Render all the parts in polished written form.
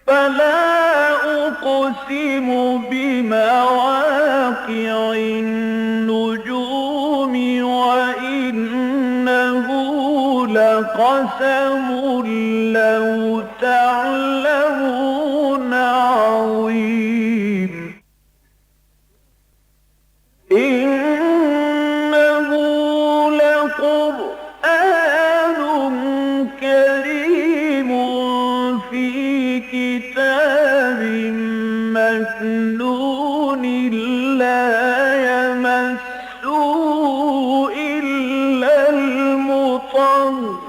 فلا أقسم بمواقع النجوم وإنه لقسم لو تعلمون عظيم إنه لقرآن كريم في كتاب مكنون لا يمسه إلا المطهرون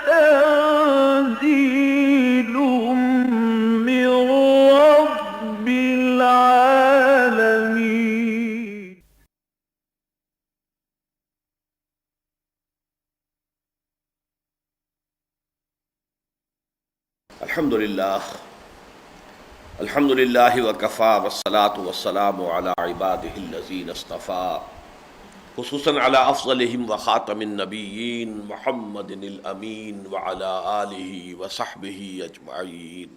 تنزيل من رب العالمين. الحمد للہ وکفا والصلاة والسلام علی عبادہ الذین اصطفیٰ خصوصاً علی افضلہم وخاتم النبیین محمد الامین وعلی آلہ وصحبہ اجمعین.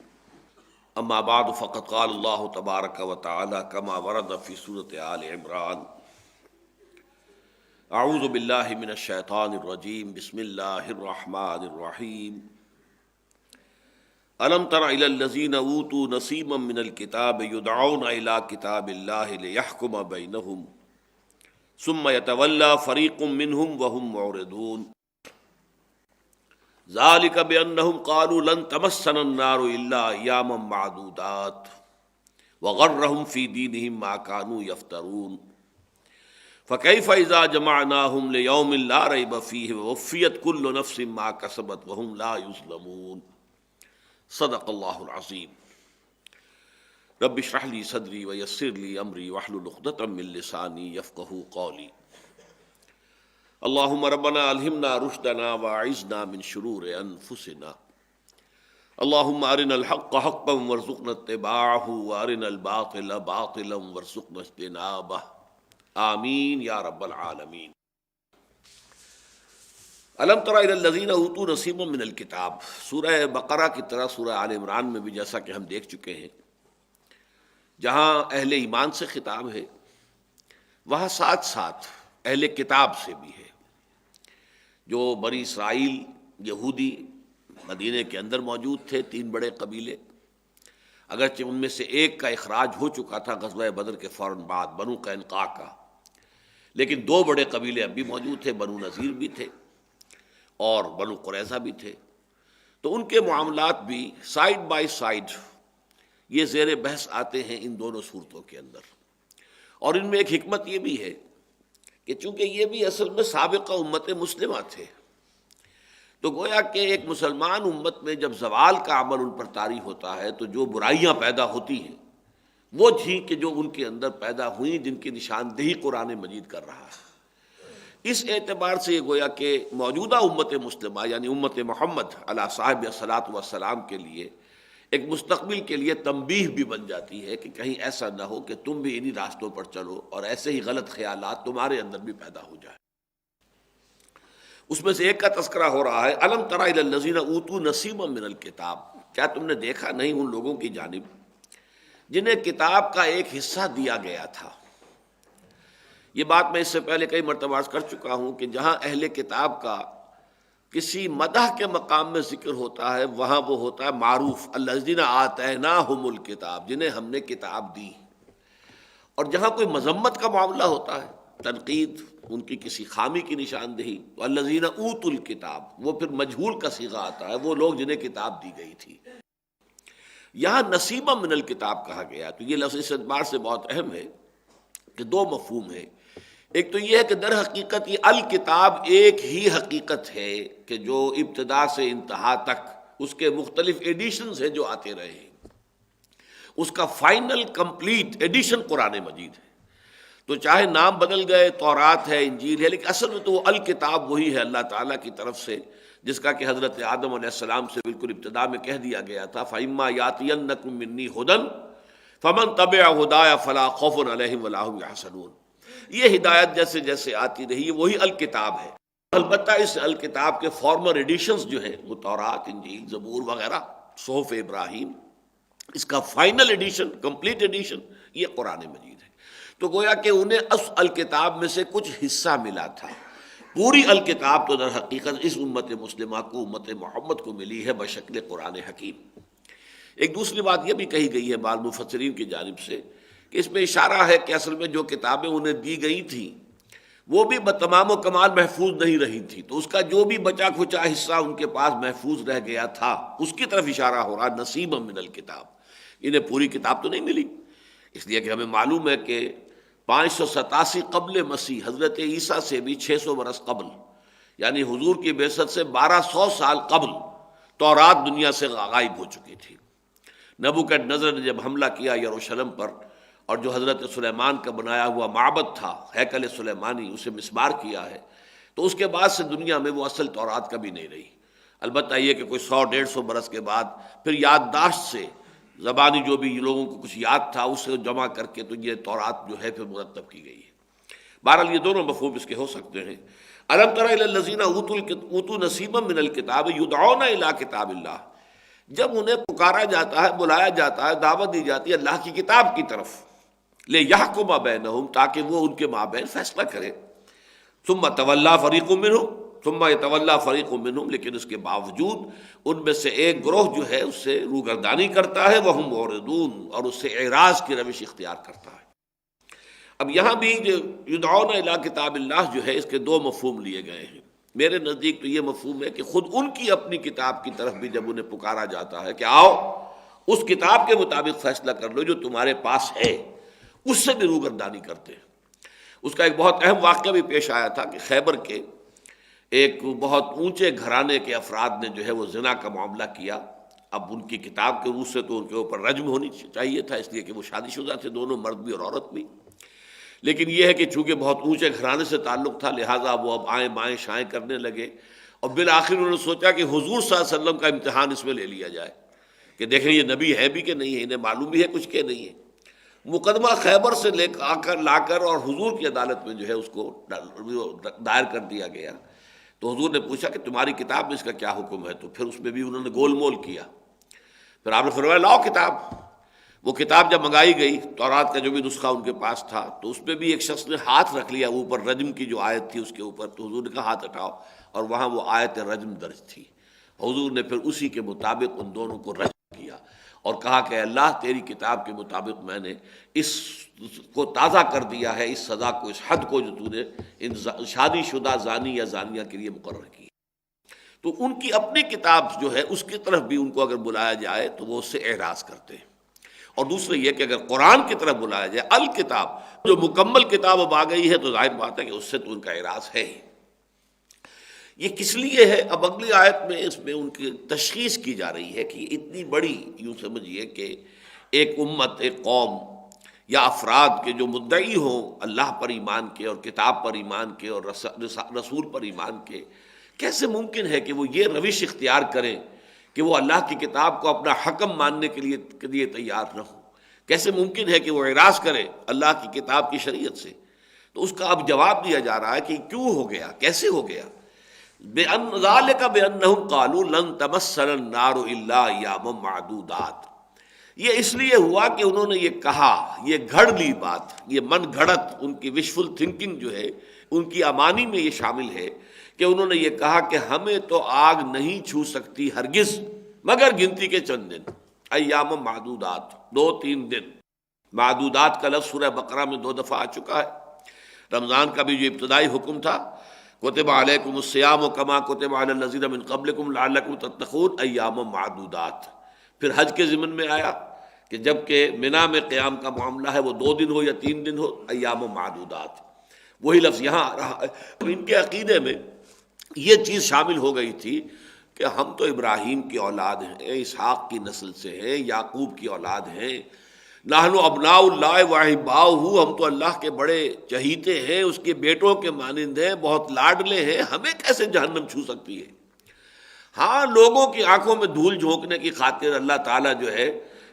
اما بعد فقد قال اللہ تبارک وتعالی کما ورد فی سورۃ آل عمران اعوذ باللہ من الشیطان الرجیم بسم اللہ الرحمن الرحیم. أَلَمْ تَرَ إِلَى الَّذِينَ أُوتُوا نَصِيبًا مِنَ الْكِتَابِ يُدْعَوْنَ إِلَى كِتَابِ اللَّهِ لِيَحْكُمَ بَيْنَهُمْ ثُمَّ يَتَوَلَّى فَرِيقٌ مِّنْهُمْ وَهُمْ مُعْرِضُونَ ذَلِكَ بِأَنَّهُمْ قَالُوا لَن تَمَسَّنَا النَّارُ إِلَّا أَيَّامًا مَّعْدُودَاتٍ وَغَرَّهُمْ فِي دِينِهِم مَّا كَانُوا يَفْتَرُونَ فَكَيْفَ إِذَا جَمَعْنَاهُمْ لِيَوْمٍ لَّا رَيْبَ فِيهِ وَوُفِّيَتْ كُلُّ نَفْسٍ مَّا كَسَبَتْ وَهُمْ لَا يُظْلَمُونَ. صدق اللہ العظیم. رب اشرح لی صدری ویسر لی امری واحلل عقدۃ من لسانی یفقہوا قولی. اللہم ربنا الہمنا رشدنا واعذنا من شرور انفسنا. اللہم ارنا الحق حقا وارزقنا اتباعہ وارنا الباطل باطلا وارزقنا اجتنابہ. آمین یا رب العالمین. الم تر الی الذین اوتوا نصیبا من الکتاب. سورہ بقرہ کی طرح سورہ آل عمران میں بھی جیسا کہ ہم دیکھ چکے ہیں جہاں اہل ایمان سے خطاب ہے وہاں ساتھ ساتھ اہل کتاب سے بھی ہے. جو بنی اسرائیل یہودی مدینے کے اندر موجود تھے، 3 بڑے قبیلے، اگرچہ ان میں سے ایک کا اخراج ہو چکا تھا غزوہ بدر کے فوراً بعد، بنو قینقاع کا، لیکن 2 بڑے قبیلے اب بھی موجود تھے، بنو نذیر بھی تھے اور بنو قریظہ بھی تھے. تو ان کے معاملات بھی سائیڈ بائی سائیڈ یہ زیر بحث آتے ہیں ان دونوں صورتوں کے اندر. اور ان میں ایک حکمت یہ بھی ہے کہ چونکہ یہ بھی اصل میں سابقہ امت مسلمہ تھے، تو گویا کہ ایک مسلمان امت میں جب زوال کا عمل ان پر طاری ہوتا ہے تو جو برائیاں پیدا ہوتی ہیں وہ تھیں کہ جو ان کے اندر پیدا ہوئیں، جن کی نشاندہی قرآن مجید کر رہا ہے. اس اعتبار سے یہ گویا کہ موجودہ امت مسلمہ یعنی امت محمد علیہ صاحب الصلاۃ والسلام کے لیے ایک مستقبل کے لیے تنبیہ بھی بن جاتی ہے کہ کہیں ایسا نہ ہو کہ تم بھی انہی راستوں پر چلو اور ایسے ہی غلط خیالات تمہارے اندر بھی پیدا ہو جائیں. اس میں سے ایک کا تذکرہ ہو رہا ہے الم تر الی الذین اوتوا نصیبا من الکتاب. کیا تم نے دیکھا نہیں ان لوگوں کی جانب جنہیں کتاب کا ایک حصہ دیا گیا تھا. یہ بات میں اس سے پہلے کئی مرتبہ عرض کر چکا ہوں کہ جہاں اہل کتاب کا کسی مدح کے مقام میں ذکر ہوتا ہے وہاں وہ ہوتا ہے معروف الذین آتیناہم الکتاب، جنہیں ہم نے کتاب دی. اور جہاں کوئی مذمت کا معاملہ ہوتا ہے، تنقید، ان کی کسی خامی کی نشاندہی، تو الذین اوتوا الکتاب وہ پھر مجہول کا صیغہ آتا ہے، وہ لوگ جنہیں کتاب دی گئی تھی. یہاں نصیبا من الکتاب کہا گیا تو یہ لفظ اس اعتبار سے بہت اہم ہے کہ 2 مفہوم ہے. ایک تو یہ ہے کہ در حقیقت یہ الکتاب ایک ہی حقیقت ہے کہ جو ابتدا سے انتہا تک اس کے مختلف ایڈیشنز ہیں جو آتے رہے ہیں، اس کا فائنل کمپلیٹ ایڈیشن قرآن مجید ہے. تو چاہے نام بدل گئے، تورات ہے، انجیل ہے، لیکن اصل میں تو وہ الکتاب وہی ہے اللہ تعالیٰ کی طرف سے، جس کا کہ حضرت آدم علیہ السلام سے بالکل ابتدا میں کہہ دیا گیا تھا فَإِمَّا يَأْتِيَنَّكُم مِّنِّي هُدًى فَمَن تَبِعَ هُدَايَ فَلَا خَوْفٌ عَلَيْهِمْ وَلَا هُمْ يَحْزَنُونَ. یہ ہدایت جیسے جیسے آتی رہی ہے وہی الکتاب ہے. البتہ اس الکتاب کے فارمر ایڈیشنز جو ہیں وہ تورات، انجیل، زبور وغیرہ صحف ابراہیم، اس کا فائنل ایڈیشن، کمپلیٹ ایڈیشن یہ قرآن مجید ہے۔ تو گویا کہ انہیں اس الکتاب میں سے کچھ حصہ ملا تھا، پوری الکتاب تو در حقیقت اس امت مسلمہ کو، امت محمد کو ملی ہے بشکل قرآن حکیم۔ ایک دوسری بات یہ بھی کہی گئی ہے بعض مفسرین کی جانب سے کہ اس میں اشارہ ہے کہ اصل میں جو کتابیں انہیں دی گئی تھیں وہ بھی بتمام و کمال محفوظ نہیں رہی تھی، تو اس کا جو بھی بچا کھچا حصہ ان کے پاس محفوظ رہ گیا تھا اس کی طرف اشارہ ہو رہا، نصیبا من الکتاب۔ انہیں پوری کتاب تو نہیں ملی، اس لیے کہ ہمیں معلوم ہے کہ 587 قبل مسیح، حضرت عیسیٰ سے بھی 600 برس قبل، یعنی حضور کی بعثت سے 1200 سال قبل تورات دنیا سے غائب ہو چکی تھی۔ نبوکدنضر نے جب حملہ کیا یروشلم پر، اور جو حضرت سلیمان کا بنایا ہوا معبد تھا ہیکل سلیمانی، اسے مسمار کیا ہے، تو اس کے بعد سے دنیا میں وہ اصل تورات کبھی نہیں رہی۔ البتہ یہ کہ کوئی 100-150 برس کے بعد پھر یادداشت سے زبانی جو بھی لوگوں کو کچھ یاد تھا اسے جمع کر کے تو یہ تورات جو ہے پھر مرتب کی گئی ہے۔ بہرحال یہ دونوں مفہوم اس کے ہو سکتے ہیں۔ الم تر الی الذین اوتوا نصیبا من الکتاب یدعون الی کتاب اللہ، جب انہیں پکارا جاتا ہے، بلایا جاتا ہے، دعوت دی جاتی ہے اللہ کی کتاب کی طرف، لیحکم بینہم، تاکہ وہ ان کے مابین فیصلہ کرے، ثم تولی فریق منہم، ثم یتولی فریق منہم، لیکن اس کے باوجود ان میں سے ایک گروہ جو ہے اس سے روگردانی کرتا ہے، وہم معرضون، اور اس سے اعراض کی روش اختیار کرتا ہے۔ اب یہاں بھی جو یدعون الی کتاب اللہ جو ہے اس کے دو مفہوم لیے گئے ہیں۔ میرے نزدیک تو یہ مفہوم ہے کہ خود ان کی اپنی کتاب کی طرف بھی جب انہیں پکارا جاتا ہے کہ آؤ اس کتاب کے مطابق فیصلہ کر لو جو تمہارے پاس ہے، اس سے بھی روگردانی کرتے ہیں۔ اس کا ایک بہت اہم واقعہ بھی پیش آیا تھا کہ خیبر کے ایک بہت اونچے گھرانے کے افراد نے جو ہے وہ زنا کا معاملہ کیا۔ اب ان کی کتاب کے روح سے تو ان کے اوپر رجم ہونی چاہیے تھا، اس لیے کہ وہ شادی شدہ تھے دونوں، مرد بھی اور عورت بھی، لیکن یہ ہے کہ چونکہ بہت اونچے گھرانے سے تعلق تھا لہٰذا وہ اب آئیں بائیں شائیں کرنے لگے، اور بالآخر انہوں نے سوچا کہ حضور صلی اللہ علیہ وسلم کا امتحان اس میں لے لیا جائے کہ دیکھیں یہ نبی ہے بھی کہ نہیں ہے، انہیں معلوم بھی ہے کچھ کہ نہیں ہے۔ مقدمہ خیبر سے لا کر اور حضور کی عدالت میں جو ہے اس کو دائر کر دیا گیا۔ تو حضور نے پوچھا کہ تمہاری کتاب میں اس کا کیا حکم ہے، تو پھر اس میں بھی انہوں نے گول مول کیا۔ پھر آپ نے فرمایا لاؤ کتاب۔ وہ کتاب جب منگائی گئی، تورات کا جو بھی نسخہ ان کے پاس تھا، تو اس پہ بھی ایک شخص نے ہاتھ رکھ لیا اوپر رجم کی جو آیت تھی اس کے اوپر، تو حضور نے کہا ہاتھ ہٹاؤ، اور وہاں وہ آیت رجم درج تھی۔ حضور نے پھر اسی کے مطابق ان دونوں کو رجم کیا اور کہا کہ اللہ تیری کتاب کے مطابق میں نے اس کو تازہ کر دیا ہے، اس سزا کو، اس حد کو جو تو نے ان شادی شدہ زانی یا زانیہ کے لیے مقرر کی۔ تو ان کی اپنی کتاب جو ہے اس کی طرف بھی ان کو اگر بلایا جائے تو وہ اس سے اعراض کرتے ہیں۔ اور دوسرے یہ کہ اگر قرآن کی طرف بلایا جائے، الکتاب جو مکمل کتاب اب آ گئی ہے، تو ظاہر بات ہے کہ اس سے تو ان کا اعراض ہے ہی۔ یہ کس لیے ہے؟ اب اگلی آیت میں اس میں ان کی تشخیص کی جا رہی ہے کہ اتنی بڑی، یوں سمجھیے کہ ایک امت، ایک قوم یا افراد کے جو مدعی ہوں اللہ پر ایمان کے اور کتاب پر ایمان کے اور رسول پر ایمان کے، کیسے ممکن ہے کہ وہ یہ روش اختیار کریں کہ وہ اللہ کی کتاب کو اپنا حکم ماننے کے لیے تیار نہ ہو؟ کیسے ممکن ہے کہ وہ اعراض کرے اللہ کی کتاب کی شریعت سے؟ تو اس کا اب جواب دیا جا رہا ہے کہ کیوں ہو گیا، کیسے ہو گیا۔ ذالک بانہم قالوا لن تمسنا النار الا ایاما معدودات، یہ اس لیے ہوا کہ انہوں نے یہ کہا، یہ گھڑ لی بات، یہ من گھڑت، ان کی وشفل تھنکنگ جو ہے، ان کی امانی میں یہ شامل ہے کہ انہوں نے یہ کہا کہ ہمیں تو آگ نہیں چھو سکتی ہرگز مگر گنتی کے چند دن، ایام معدودات، 2-3 دن۔ معدودات کا لفظ سورہ بقرہ میں 2 دفعہ آ چکا ہے۔ رمضان کا بھی جو ابتدائی حکم تھا، کتب علیکم الصیام کما کتب علی الذین من قبلکم لعلکم تتقون ایام معدودات۔ پھر حج کے ضمن میں آیا کہ جب کہ منا میں قیام کا معاملہ ہے وہ 2 دن ہو یا 3 دن ہو، ایام معدودات، وہی لفظ یہاں آ رہا ہے۔ ان کے عقیدے میں یہ چیز شامل ہو گئی تھی کہ ہم تو ابراہیم کی اولاد ہیں، اسحاق کی نسل سے ہیں، یعقوب کی اولاد ہیں، نحن ابناء اللہ واحباؤہ، ہم تو اللہ کے بڑے چہیتے ہیں، اس کے بیٹوں کے مانند ہیں، بہت لاڈلے ہیں، ہمیں کیسے جہنم چھو سکتی ہے؟ ہاں، لوگوں کی آنکھوں میں دھول جھونکنے کی خاطر اللہ تعالیٰ جو ہے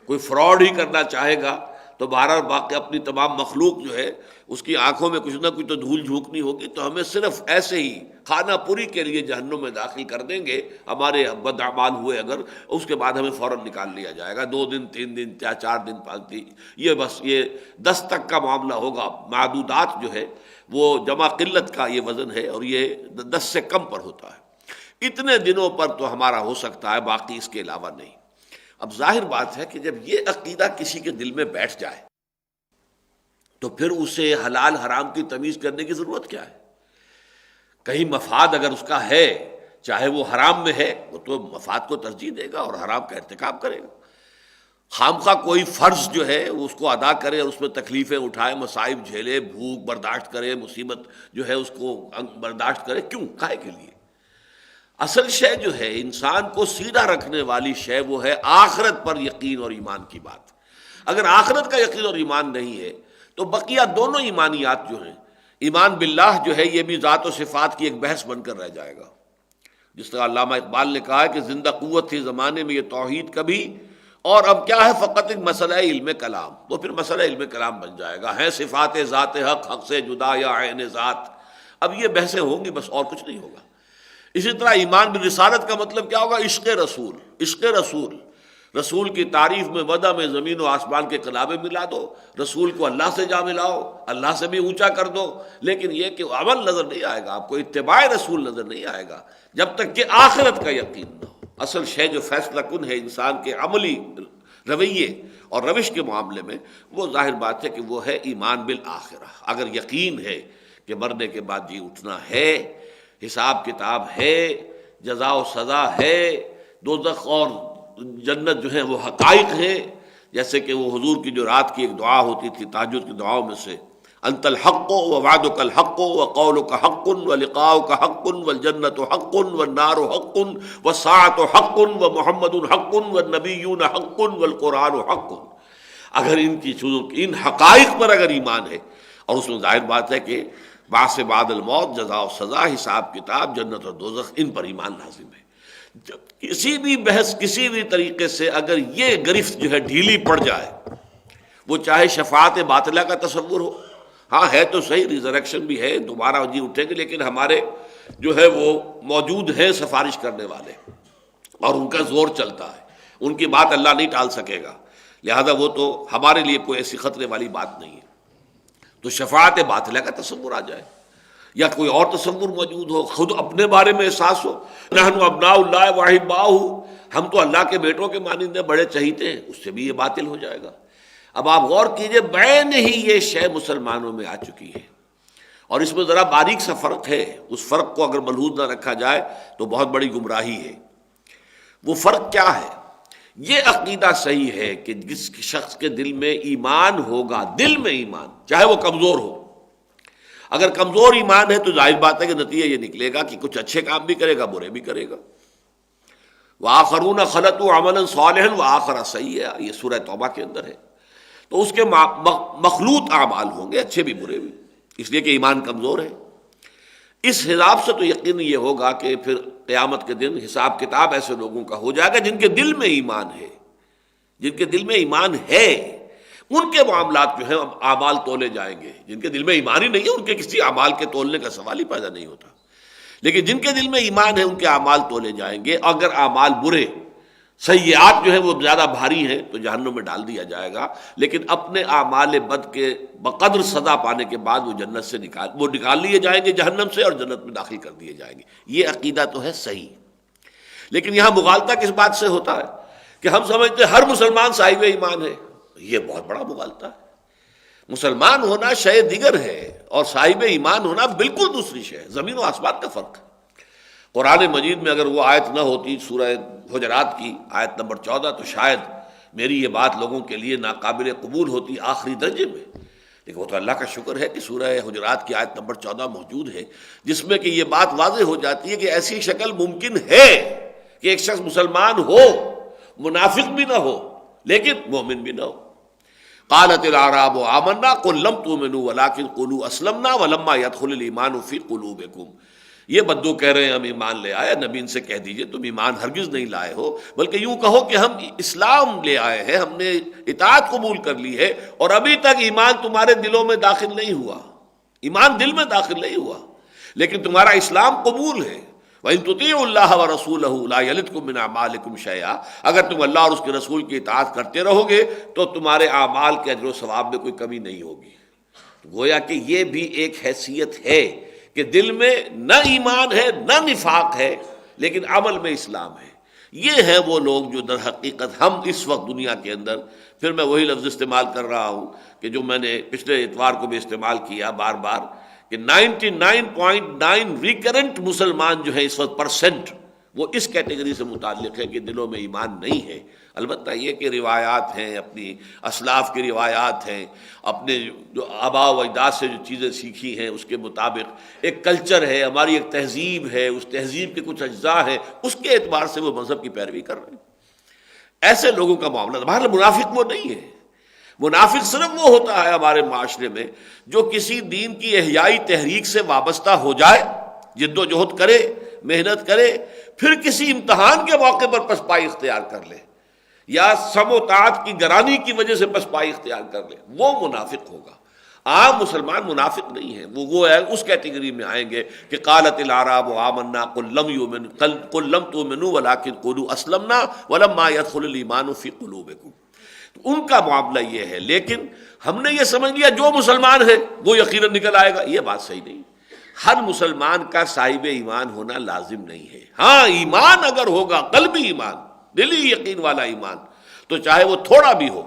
کوئی فراڈ ہی کرنا چاہے گا تو بہرحال باقی اپنی تمام مخلوق جو ہے اس کی آنکھوں میں کچھ نہ کچھ تو دھول جھونکنی ہوگی، تو ہمیں صرف ایسے ہی کھانا پوری کے لیے جہنم میں داخل کر دیں گے ہمارے بد اعمال ہوئے اگر، اس کے بعد ہمیں فوراً نکال لیا جائے گا، 2 دن 3 دن 4 دن 5 دن، یہ بس یہ 10 تک کا معاملہ ہوگا۔ معدودات جو ہے وہ جمع قلت کا یہ وزن ہے، اور یہ 10 سے کم پر ہوتا ہے۔ اتنے دنوں پر تو ہمارا ہو سکتا ہے، باقی اس کے علاوہ نہیں۔ اب ظاہر بات ہے کہ جب یہ عقیدہ کسی کے دل میں بیٹھ جائے تو پھر اسے حلال حرام کی تمیز کرنے کی ضرورت کیا ہے؟ کہیں مفاد اگر اس کا ہے، چاہے وہ حرام میں ہے، وہ تو مفاد کو ترجیح دے گا اور حرام کا ارتکاب کرے گا۔ خامخواہ کوئی فرض جو ہے اس کو ادا کرے اور اس میں تکلیفیں اٹھائے، مصائب جھیلے، بھوک برداشت کرے، مصیبت جو ہے اس کو برداشت کرے، کیوں؟ کائے کے لیے؟ اصل شے جو ہے انسان کو سیدھا رکھنے والی شے وہ ہے آخرت پر یقین اور ایمان کی بات۔ اگر آخرت کا یقین اور ایمان نہیں ہے تو بقیہ دونوں ایمانیات جو ہیں، ایمان باللہ جو ہے یہ بھی ذات و صفات کی ایک بحث بن کر رہ جائے گا۔ جس طرح علامہ اقبال نے کہا ہے کہ زندہ قوت تھی زمانے میں یہ توحید کبھی، اور اب کیا ہے فقط ایک مسئلہ علم کلام، وہ پھر مسئلہ علم کلام بن جائے گا، ہے صفات ذات حق، حق سے جدا یا عین ذات۔ اب یہ بحثیں ہوں گی، بس اور کچھ نہیں ہوگا۔ اسی طرح ایمان بالرسالت کا مطلب کیا ہوگا؟ عشق رسول، عشق رسول، رسول کی تعریف میں وضع میں زمین و آسمان کے قلابے ملا دو، رسول کو اللہ سے جا ملاؤ، اللہ سے بھی اونچا کر دو، لیکن یہ کہ عمل نظر نہیں آئے گا آپ کو، اتباع رسول نظر نہیں آئے گا جب تک کہ آخرت کا یقین نہ ہو۔ اصل شے جو فیصلہ کن ہے انسان کے عملی رویے اور روش کے معاملے میں، وہ ظاہر بات ہے کہ وہ ہے ایمان بالآخرہ۔ اگر یقین ہے کہ مرنے کے بعد جی اٹھنا ہے، حساب کتاب ہے، جزا و سزا ہے، دوزخ اور جنت جو ہے وہ حقائق ہیں، جیسے کہ وہ حضور کی جو رات کی ایک دعا ہوتی تھی تہجد کی دعاؤں میں سے، انت الحق ووعدک الحق وقولک حق ولقاؤک حق والجنت حق والنار حق والساعۃ حق ومحمد حق والنبیون حق والقرآن حق۔ اگر ان کی چیزوں ان حقائق پر اگر ایمان ہے، اور اس میں ظاہر بات ہے کہ بعث بعد الموت، جزا و سزا، حساب کتاب، جنت اور دوزخ، ان پر ایمان لازم ہے۔ جب کسی بھی بحث کسی بھی طریقے سے اگر یہ گرفت جو ہے ڈھیلی پڑ جائے، وہ چاہے شفاعت باطلہ کا تصور ہو، ہاں ہے تو صحیح، ریزریکشن بھی ہے، دوبارہ جی اٹھیں گے، لیکن ہمارے جو ہے وہ موجود ہیں سفارش کرنے والے، اور ان کا زور چلتا ہے، ان کی بات اللہ نہیں ٹال سکے گا، لہذا وہ تو ہمارے لیے کوئی ایسی خطرے والی بات نہیں ہے۔ تو شفاعت باطلہ کا تصور آ جائے، یا کوئی اور تصور موجود ہو، خود اپنے بارے میں احساس ہو، نحن ابناء اللہ واحباؤہ، ہم تو اللہ کے بیٹوں کے مانند ہیں، بڑے چہیتے ہیں، اس سے بھی یہ باطل ہو جائے گا۔ اب آپ غور کیجئے، بعین ہی یہ شے مسلمانوں میں آ چکی ہے، اور اس میں ذرا باریک سا فرق ہے، اس فرق کو اگر ملحوظ نہ رکھا جائے تو بہت بڑی گمراہی ہے۔ وہ فرق کیا ہے؟ یہ عقیدہ صحیح ہے کہ جس شخص کے دل میں ایمان ہوگا، دل میں ایمان، چاہے وہ کمزور ہو، اگر کمزور ایمان ہے تو ظاہر بات ہے کہ نتیجہ یہ نکلے گا کہ کچھ اچھے کام بھی کرے گا، برے بھی کرے گا۔ وآخرون خلطوا عملا صالحا وآخر سیئا، یہ سورہ توبہ کے اندر ہے۔ تو اس کے مخلوط اعمال ہوں گے، اچھے بھی برے بھی، اس لیے کہ ایمان کمزور ہے۔ اس حساب سے تو یقین یہ ہوگا کہ پھر قیامت کے دن حساب کتاب ایسے لوگوں کا ہو جائے گا جن کے دل میں ایمان ہے، جن کے دل میں ایمان ہے، ان کے معاملات جو ہیں اعمال تولے جائیں گے۔ جن کے دل میں ایمان ہی نہیں ہے ان کے کسی اعمال کے تولنے کا سوال ہی پیدا نہیں ہوتا، لیکن جن کے دل میں ایمان ہے ان کے اعمال تولے جائیں گے۔ اگر اعمال برے، سیئات جو ہیں وہ زیادہ بھاری ہیں تو جہنم میں ڈال دیا جائے گا، لیکن اپنے اعمال بد کے بقدر سزا پانے کے بعد وہ جنت سے نکال لیے جائیں گے جہنم سے، اور جنت میں داخل کر دیے جائیں گے۔ یہ عقیدہ تو ہے صحیح، لیکن یہاں مغالطہ کس بات سے ہوتا ہے کہ ہم سمجھتے ہیں ہر مسلمان صاحب ایمان ہے۔ یہ بہت بڑا مغالطہ ہے۔ مسلمان ہونا شے دیگر ہے اور صاحب ایمان ہونا بالکل دوسری شے ہے، زمین و آسمان کا فرق ہے۔ قرآن مجید میں اگر وہ آیت نہ ہوتی سورہ حجرات کی آیت نمبر 14 تو شاید میری یہ بات لوگوں کے لیے ناقابل قبول ہوتی آخری درجے میں، لیکن وہ تو اللہ کا شکر ہے کہ سورہ حجرات کی آیت نمبر 14 موجود ہے، جس میں کہ یہ بات واضح ہو جاتی ہے کہ ایسی شکل ممکن ہے کہ ایک شخص مسلمان ہو، منافق بھی نہ ہو لیکن مومن بھی نہ ہو۔ قالت الاعراب آمنا قل لم تؤمنوا ولكن قولوا اسلمنا ولما يدخل الايمان في قلوبكم۔ یہ بدو کہہ رہے ہیں ہم ایمان لے آئے، نبی ان سے کہہ دیجئے تم ایمان ہرگز نہیں لائے ہو، بلکہ یوں کہو کہ ہم اسلام لے آئے ہیں، ہم نے اطاعت قبول کر لی ہے، اور ابھی تک ایمان تمہارے دلوں میں داخل نہیں ہوا، ایمان دل میں داخل نہیں ہوا، لیکن تمہارا اسلام قبول ہے۔ وَإِن تُطِيعُوا اللَّهَ وَرَسُولَهُ لَا يَلِدْكُم مِّنْ أَعْمَالِكُمْ شَيْئًا، اگر تم اللہ اور اس کے رسول کی اطاعت کرتے رہو گے تو تمہارے اعمال کے اجر و ثواب میں کوئی کمی نہیں ہوگی۔ گویا کہ یہ بھی ایک حیثیت ہے کہ دل میں نہ ایمان ہے نہ نفاق ہے، لیکن عمل میں اسلام ہے۔ یہ ہیں وہ لوگ جو در حقیقت ہم اس وقت دنیا کے اندر، پھر میں وہی لفظ استعمال کر رہا ہوں کہ جو میں نے پچھلے اتوار کو بھی استعمال کیا بار بار، کہ 99.9 ریکرنٹ مسلمان جو ہے اس وقت پرسنٹ، وہ اس کیٹیگری سے متعلق ہے کہ دلوں میں ایمان نہیں ہے۔ البتہ یہ کہ روایات ہیں، اپنی اسلاف کی روایات ہیں، اپنے جو آباء و اجداد سے جو چیزیں سیکھی ہیں اس کے مطابق ایک کلچر ہے، ہماری ایک تہذیب ہے، اس تہذیب کے کچھ اجزاء ہیں، اس کے اعتبار سے وہ مذہب کی پیروی کر رہے ہیں۔ ایسے لوگوں کا معاملہ بہرحال منافق وہ نہیں ہے۔ منافق صرف وہ ہوتا ہے ہمارے معاشرے میں جو کسی دین کی احیائی تحریک سے وابستہ ہو جائے، جد و جہد کرے، محنت کرے، پھر کسی امتحان کے موقع پر پسپائی اختیار کر لے، یا سم و طاعت کی گرانی کی وجہ سے پسپائی اختیار کر لے، وہ منافق ہوگا۔ عام مسلمان منافق نہیں ہیں، وہ ہے اس کیٹیگری میں آئیں گے کہ قالت الاعراب آمنا قل لم یؤمنوا قل لم تؤمنوا ولکن قولوا اسلمنا ولما يدخل الايمان في قلوبكم۔ ان کا معاملہ یہ ہے، لیکن ہم نے یہ سمجھ لیا جو مسلمان ہے وہ یقیناً نکل آئے گا، یہ بات صحیح نہیں۔ ہر مسلمان کا صاحب ایمان ہونا لازم نہیں ہے۔ ہاں ایمان اگر ہوگا، قلبی ایمان، دلی یقین والا ایمان، تو چاہے وہ تھوڑا بھی ہو،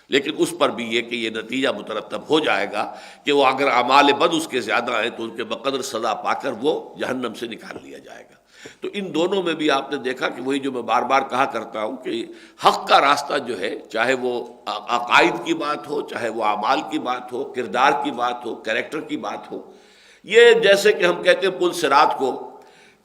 لیکن اس پر بھی یہ کہ یہ نتیجہ مترتب ہو جائے گا کہ وہ اگر اعمال بد اس کے زیادہ ہیں تو ان کے بقدر سزا پا کر وہ جہنم سے نکال لیا جائے گا۔ تو ان دونوں میں بھی آپ نے دیکھا کہ وہی جو میں بار بار کہا کرتا ہوں کہ حق کا راستہ جو ہے، چاہے وہ عقائد کی بات ہو، چاہے وہ اعمال کی بات ہو، کردار کی بات ہو، کریکٹر کی بات ہو، یہ جیسے کہ ہم کہتے ہیں پل صراط کو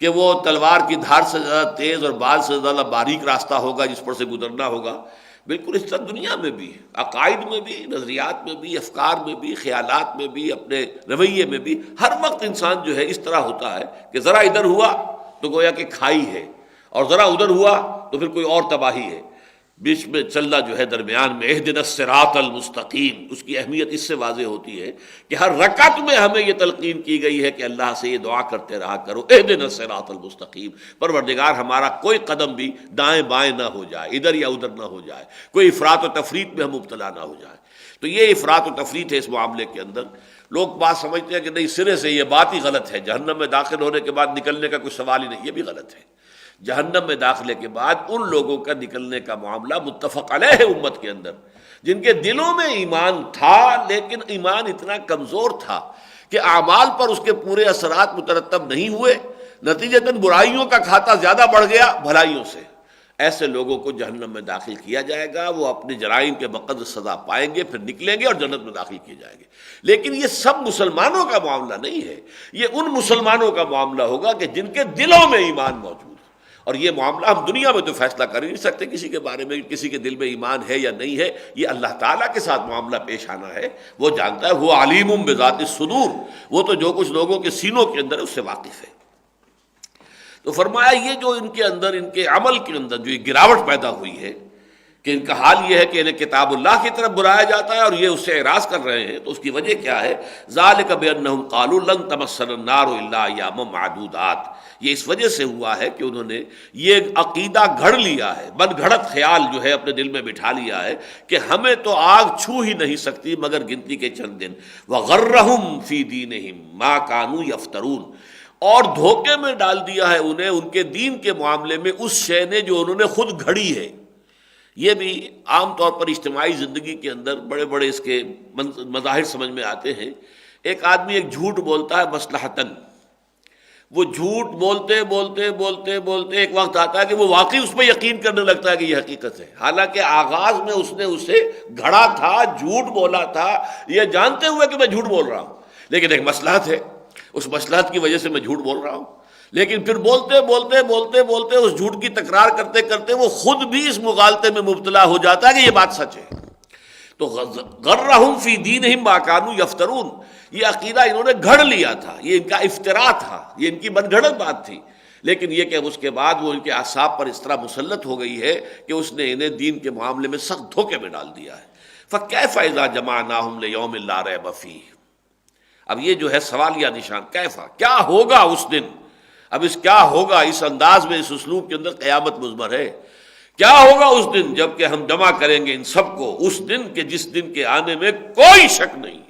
کہ وہ تلوار کی دھار سے زیادہ تیز اور بال سے زیادہ باریک راستہ ہوگا جس پر سے گزرنا ہوگا، بالکل اس طرح دنیا میں بھی، عقائد میں بھی، نظریات میں بھی، افکار میں بھی، خیالات میں بھی، اپنے رویے میں بھی، ہر وقت انسان جو ہے اس طرح ہوتا ہے کہ ذرا ادھر ہوا تو گویا کہ کھائی ہے، اور ذرا ادھر ہوا تو پھر کوئی اور تباہی ہے۔ بیچ میں چلنا جو ہے درمیان میں اہدنا الصراط المستقیم، اس کی اہمیت اس سے واضح ہوتی ہے کہ ہر رکعت میں ہمیں یہ تلقین کی گئی ہے کہ اللہ سے یہ دعا کرتے رہا کرو، اہدنا الصراط المستقیم، پروردگار ہمارا کوئی قدم بھی دائیں بائیں نہ ہو جائے، ادھر یا ادھر نہ ہو جائے، کوئی افراط و تفریط میں ہم مبتلا نہ ہو جائے۔ تو یہ افراط و تفریط ہے اس معاملے کے اندر۔ لوگ بات سمجھتے ہیں کہ نہیں، سرے سے یہ بات ہی غلط ہے، جہنم میں داخل ہونے کے بعد نکلنے کا کوئی سوال ہی نہیں، یہ بھی غلط ہے۔ جہنم میں داخلے کے بعد ان لوگوں کا نکلنے کا معاملہ متفق علیہ ہے امت کے اندر، جن کے دلوں میں ایمان تھا لیکن ایمان اتنا کمزور تھا کہ اعمال پر اس کے پورے اثرات مترتب نہیں ہوئے، نتیجتاً برائیوں کا کھاتا زیادہ بڑھ گیا بھلائیوں سے۔ ایسے لوگوں کو جہنم میں داخل کیا جائے گا، وہ اپنے جرائم کے بقدر سزا پائیں گے، پھر نکلیں گے اور جنت میں داخل کیے جائیں گے۔ لیکن یہ سب مسلمانوں کا معاملہ نہیں ہے، یہ ان مسلمانوں کا معاملہ ہوگا کہ جن کے دلوں میں ایمان موجود ہے۔ اور یہ معاملہ ہم دنیا میں تو فیصلہ کر ہی نہیں سکتے کسی کے بارے میں، کسی کے دل میں ایمان ہے یا نہیں ہے، یہ اللہ تعالیٰ کے ساتھ معاملہ پیش آنا ہے، وہ جانتا ہے، وہ علیم بذات الصدور، وہ تو جو کچھ لوگوں کے سینوں کے اندر ہے اس سے واقف ہے۔ تو فرمایا یہ جو ان کے اندر، ان کے عمل کے اندر جو یہ گراوٹ پیدا ہوئی ہے کہ ان کا حال یہ ہے کہ انہیں کتاب اللہ کی طرف بلایا جاتا ہے اور یہ اس سے اعراض کر رہے ہیں، تو اس کی وجہ کیا ہے؟ ذالک بانہم قالوا لن تمسنا النار الا ایاما معدودات، یہ اس وجہ سے ہوا ہے کہ انہوں نے یہ عقیدہ گھڑ لیا ہے، من گھڑت خیال جو ہے اپنے دل میں بٹھا لیا ہے کہ ہمیں تو آگ چھو ہی نہیں سکتی مگر گنتی کے چند دن، وغرہم فی دینہم ما کانوا یفترون، اور دھوکے میں ڈال دیا ہے انہیں ان کے دین کے معاملے میں اس شے نے جو انہوں نے خود گھڑی ہے۔ یہ بھی عام طور پر اجتماعی زندگی کے اندر بڑے بڑے اس کے مظاہر سمجھ میں آتے ہیں۔ ایک آدمی ایک جھوٹ بولتا ہے مصلحتاً، وہ جھوٹ بولتے بولتے بولتے بولتے ایک وقت آتا ہے کہ وہ واقعی اس پہ یقین کرنے لگتا ہے کہ یہ حقیقت ہے، حالانکہ آغاز میں اس نے اسے گھڑا تھا، جھوٹ بولا تھا، یہ جانتے ہوئے کہ میں جھوٹ بول رہا ہوں، لیکن ایک مصلحت ہے، اس مصلحت کی وجہ سے میں جھوٹ بول رہا ہوں۔ لیکن پھر بولتے بولتے بولتے بولتے اس جھوٹ کی تکرار کرتے کرتے وہ خود بھی اس مغالطے میں مبتلا ہو جاتا ہے کہ یہ بات سچ ہے۔ تو غرہم فی دینہم ما کانوا یفترون، یہ عقیدہ انہوں نے گھڑ لیا تھا، یہ ان کا افطرا تھا، یہ ان کی من گھڑت بات تھی، لیکن یہ کہ اس کے بعد وہ ان کے اعصاب پر اس طرح مسلط ہو گئی ہے کہ اس نے انہیں دین کے معاملے میں سخت دھوکے میں ڈال دیا ہے۔ فَكَيْفَ إِذَا جَمَعْنَاهُمْ لِيَوْمٍ لَا رَيْبَ فِيهِ، اب یہ جو ہے سوالیہ نشان، کیفا، کیا ہوگا اس دن، اب اس کیا ہوگا اس انداز میں، اس اسلوب کے اندر قیامت مضمر ہے، کیا ہوگا اس دن جب کہ ہم جمع کریں گے ان سب کو، اس دن کے جس دن کے آنے میں کوئی شک نہیں ہے۔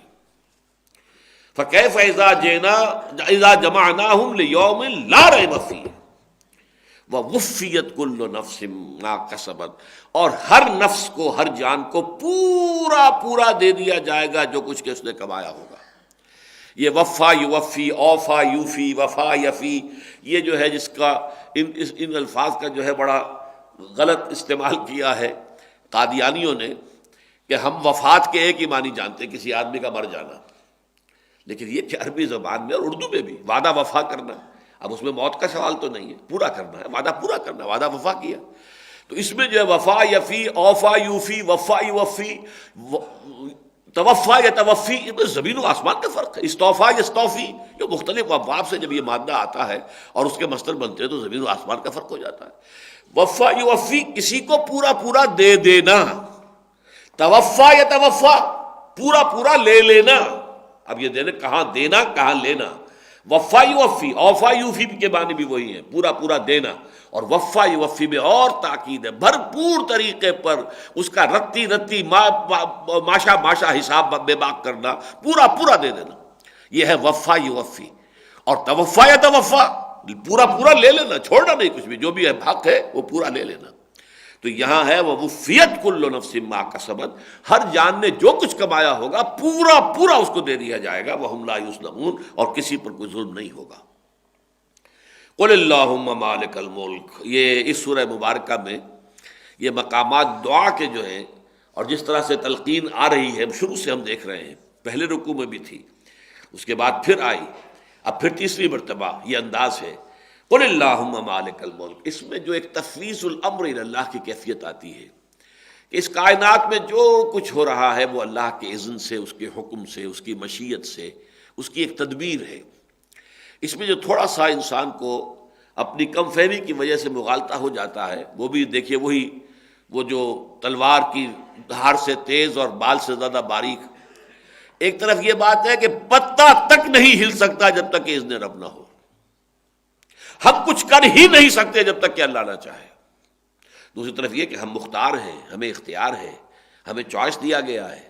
فَكَيْفَ إِذَا جَمَعْنَاهُمْ لِيَوْمٍ لَا رَيْبَ فِيهِ وَوُفِّيَتْ كُلُّ نَفْسٍ مَا كَسَبَتْ، اور ہر نفس کو، ہر جان کو پورا دے دیا جائے گا جو کچھ کہ اس نے کمایا ہوگا۔ یہ وفا یوفی، اوفا یوفی، وفا یفی، یہ جو ہے جس کا ان الفاظ کا جو ہے بڑا غلط استعمال کیا ہے قادیانیوں نے، کہ ہم وفات کے ایک ہی معنی جانتے ہیں، کسی آدمی کا مر جانا، لیکن یہ کہ عربی زبان میں اور اردو میں بھی وعدہ وفا کرنا، اب اس میں موت کا سوال تو نہیں ہے، پورا کرنا ہے، وعدہ پورا کرنا، وعدہ وفا کیا، تو اس میں جو ہے وفا یفی، اوفا یوفی، وفا یوفی، توفا یا توفی، یہ زمین و آسمان کا فرق ہے۔ استوفا یستوفی، یہ مختلف ابواب سے جب یہ مادہ آتا ہے اور اس کے مصدر بنتے ہیں تو زمین و آسمان کا فرق ہو جاتا ہے۔ وفا یوفی، کسی کو پورا دے دینا، توفا یا توفا، پورا لے لینا، اب یہ دینا کہاں دینا کہاں لینا، وفا یوفی، اوفا یوفی کے معنی بھی وہی ہیں، پورا دینا، اور وفا یوفی میں اور تاکید ہے، بھرپور طریقے پر اس کا رتی ماشا حساب بے باک کرنا، پورا دے دینا، یہ ہے وفا یوفی۔ اور توفا یا توفا، پورا لے لینا، چھوڑنا نہیں کچھ بھی، جو بھی ہے حق ہے وہ پورا لے لینا۔ تو یہاں ہے وَوُفِّيَتْ كُلُّ نَفْسٍ مَا كَسَبَتْ، ہر جان نے جو کچھ کمایا ہوگا پورا اس کو دے دیا جائے گا، وَهُمْ لَا يُظْلَمُونَ، اور کسی پر کوئی ظلم نہیں ہوگا۔ قُلِ اللَّهُمَّ مَالِكَ الْمُلْكِ، یہ اس سورہ مبارکہ میں یہ مقامات دعا کے جو ہیں، اور جس طرح سے تلقین آ رہی ہے شروع سے ہم دیکھ رہے ہیں، پہلے رکوع میں بھی تھی، اس کے بعد پھر آئی، اب پھر تیسری مرتبہ یہ انداز ہے، قل اللہم مالک الملک۔ اس میں جو ایک تفویض الامر الی اللہ کی کیفیت آتی ہے کہ اس کائنات میں جو کچھ ہو رہا ہے وہ اللہ کے اذن سے، اس کے حکم سے، اس کی مشیت سے، اس کی ایک تدبیر ہے۔ اس میں جو تھوڑا سا انسان کو اپنی کم فہمی کی وجہ سے مغالطہ ہو جاتا ہے، وہ بھی دیکھیے وہ جو تلوار کی دھار سے تیز اور بال سے زیادہ باریک، ایک طرف یہ بات ہے کہ پتہ تک نہیں ہل سکتا جب تک کہ اذن رب نہ ہو، ہم کچھ کر ہی نہیں سکتے جب تک کہ اللہ نہ چاہے۔ دوسری طرف یہ کہ ہم مختار ہیں، ہمیں اختیار ہے، ہمیں چوائس دیا گیا ہے،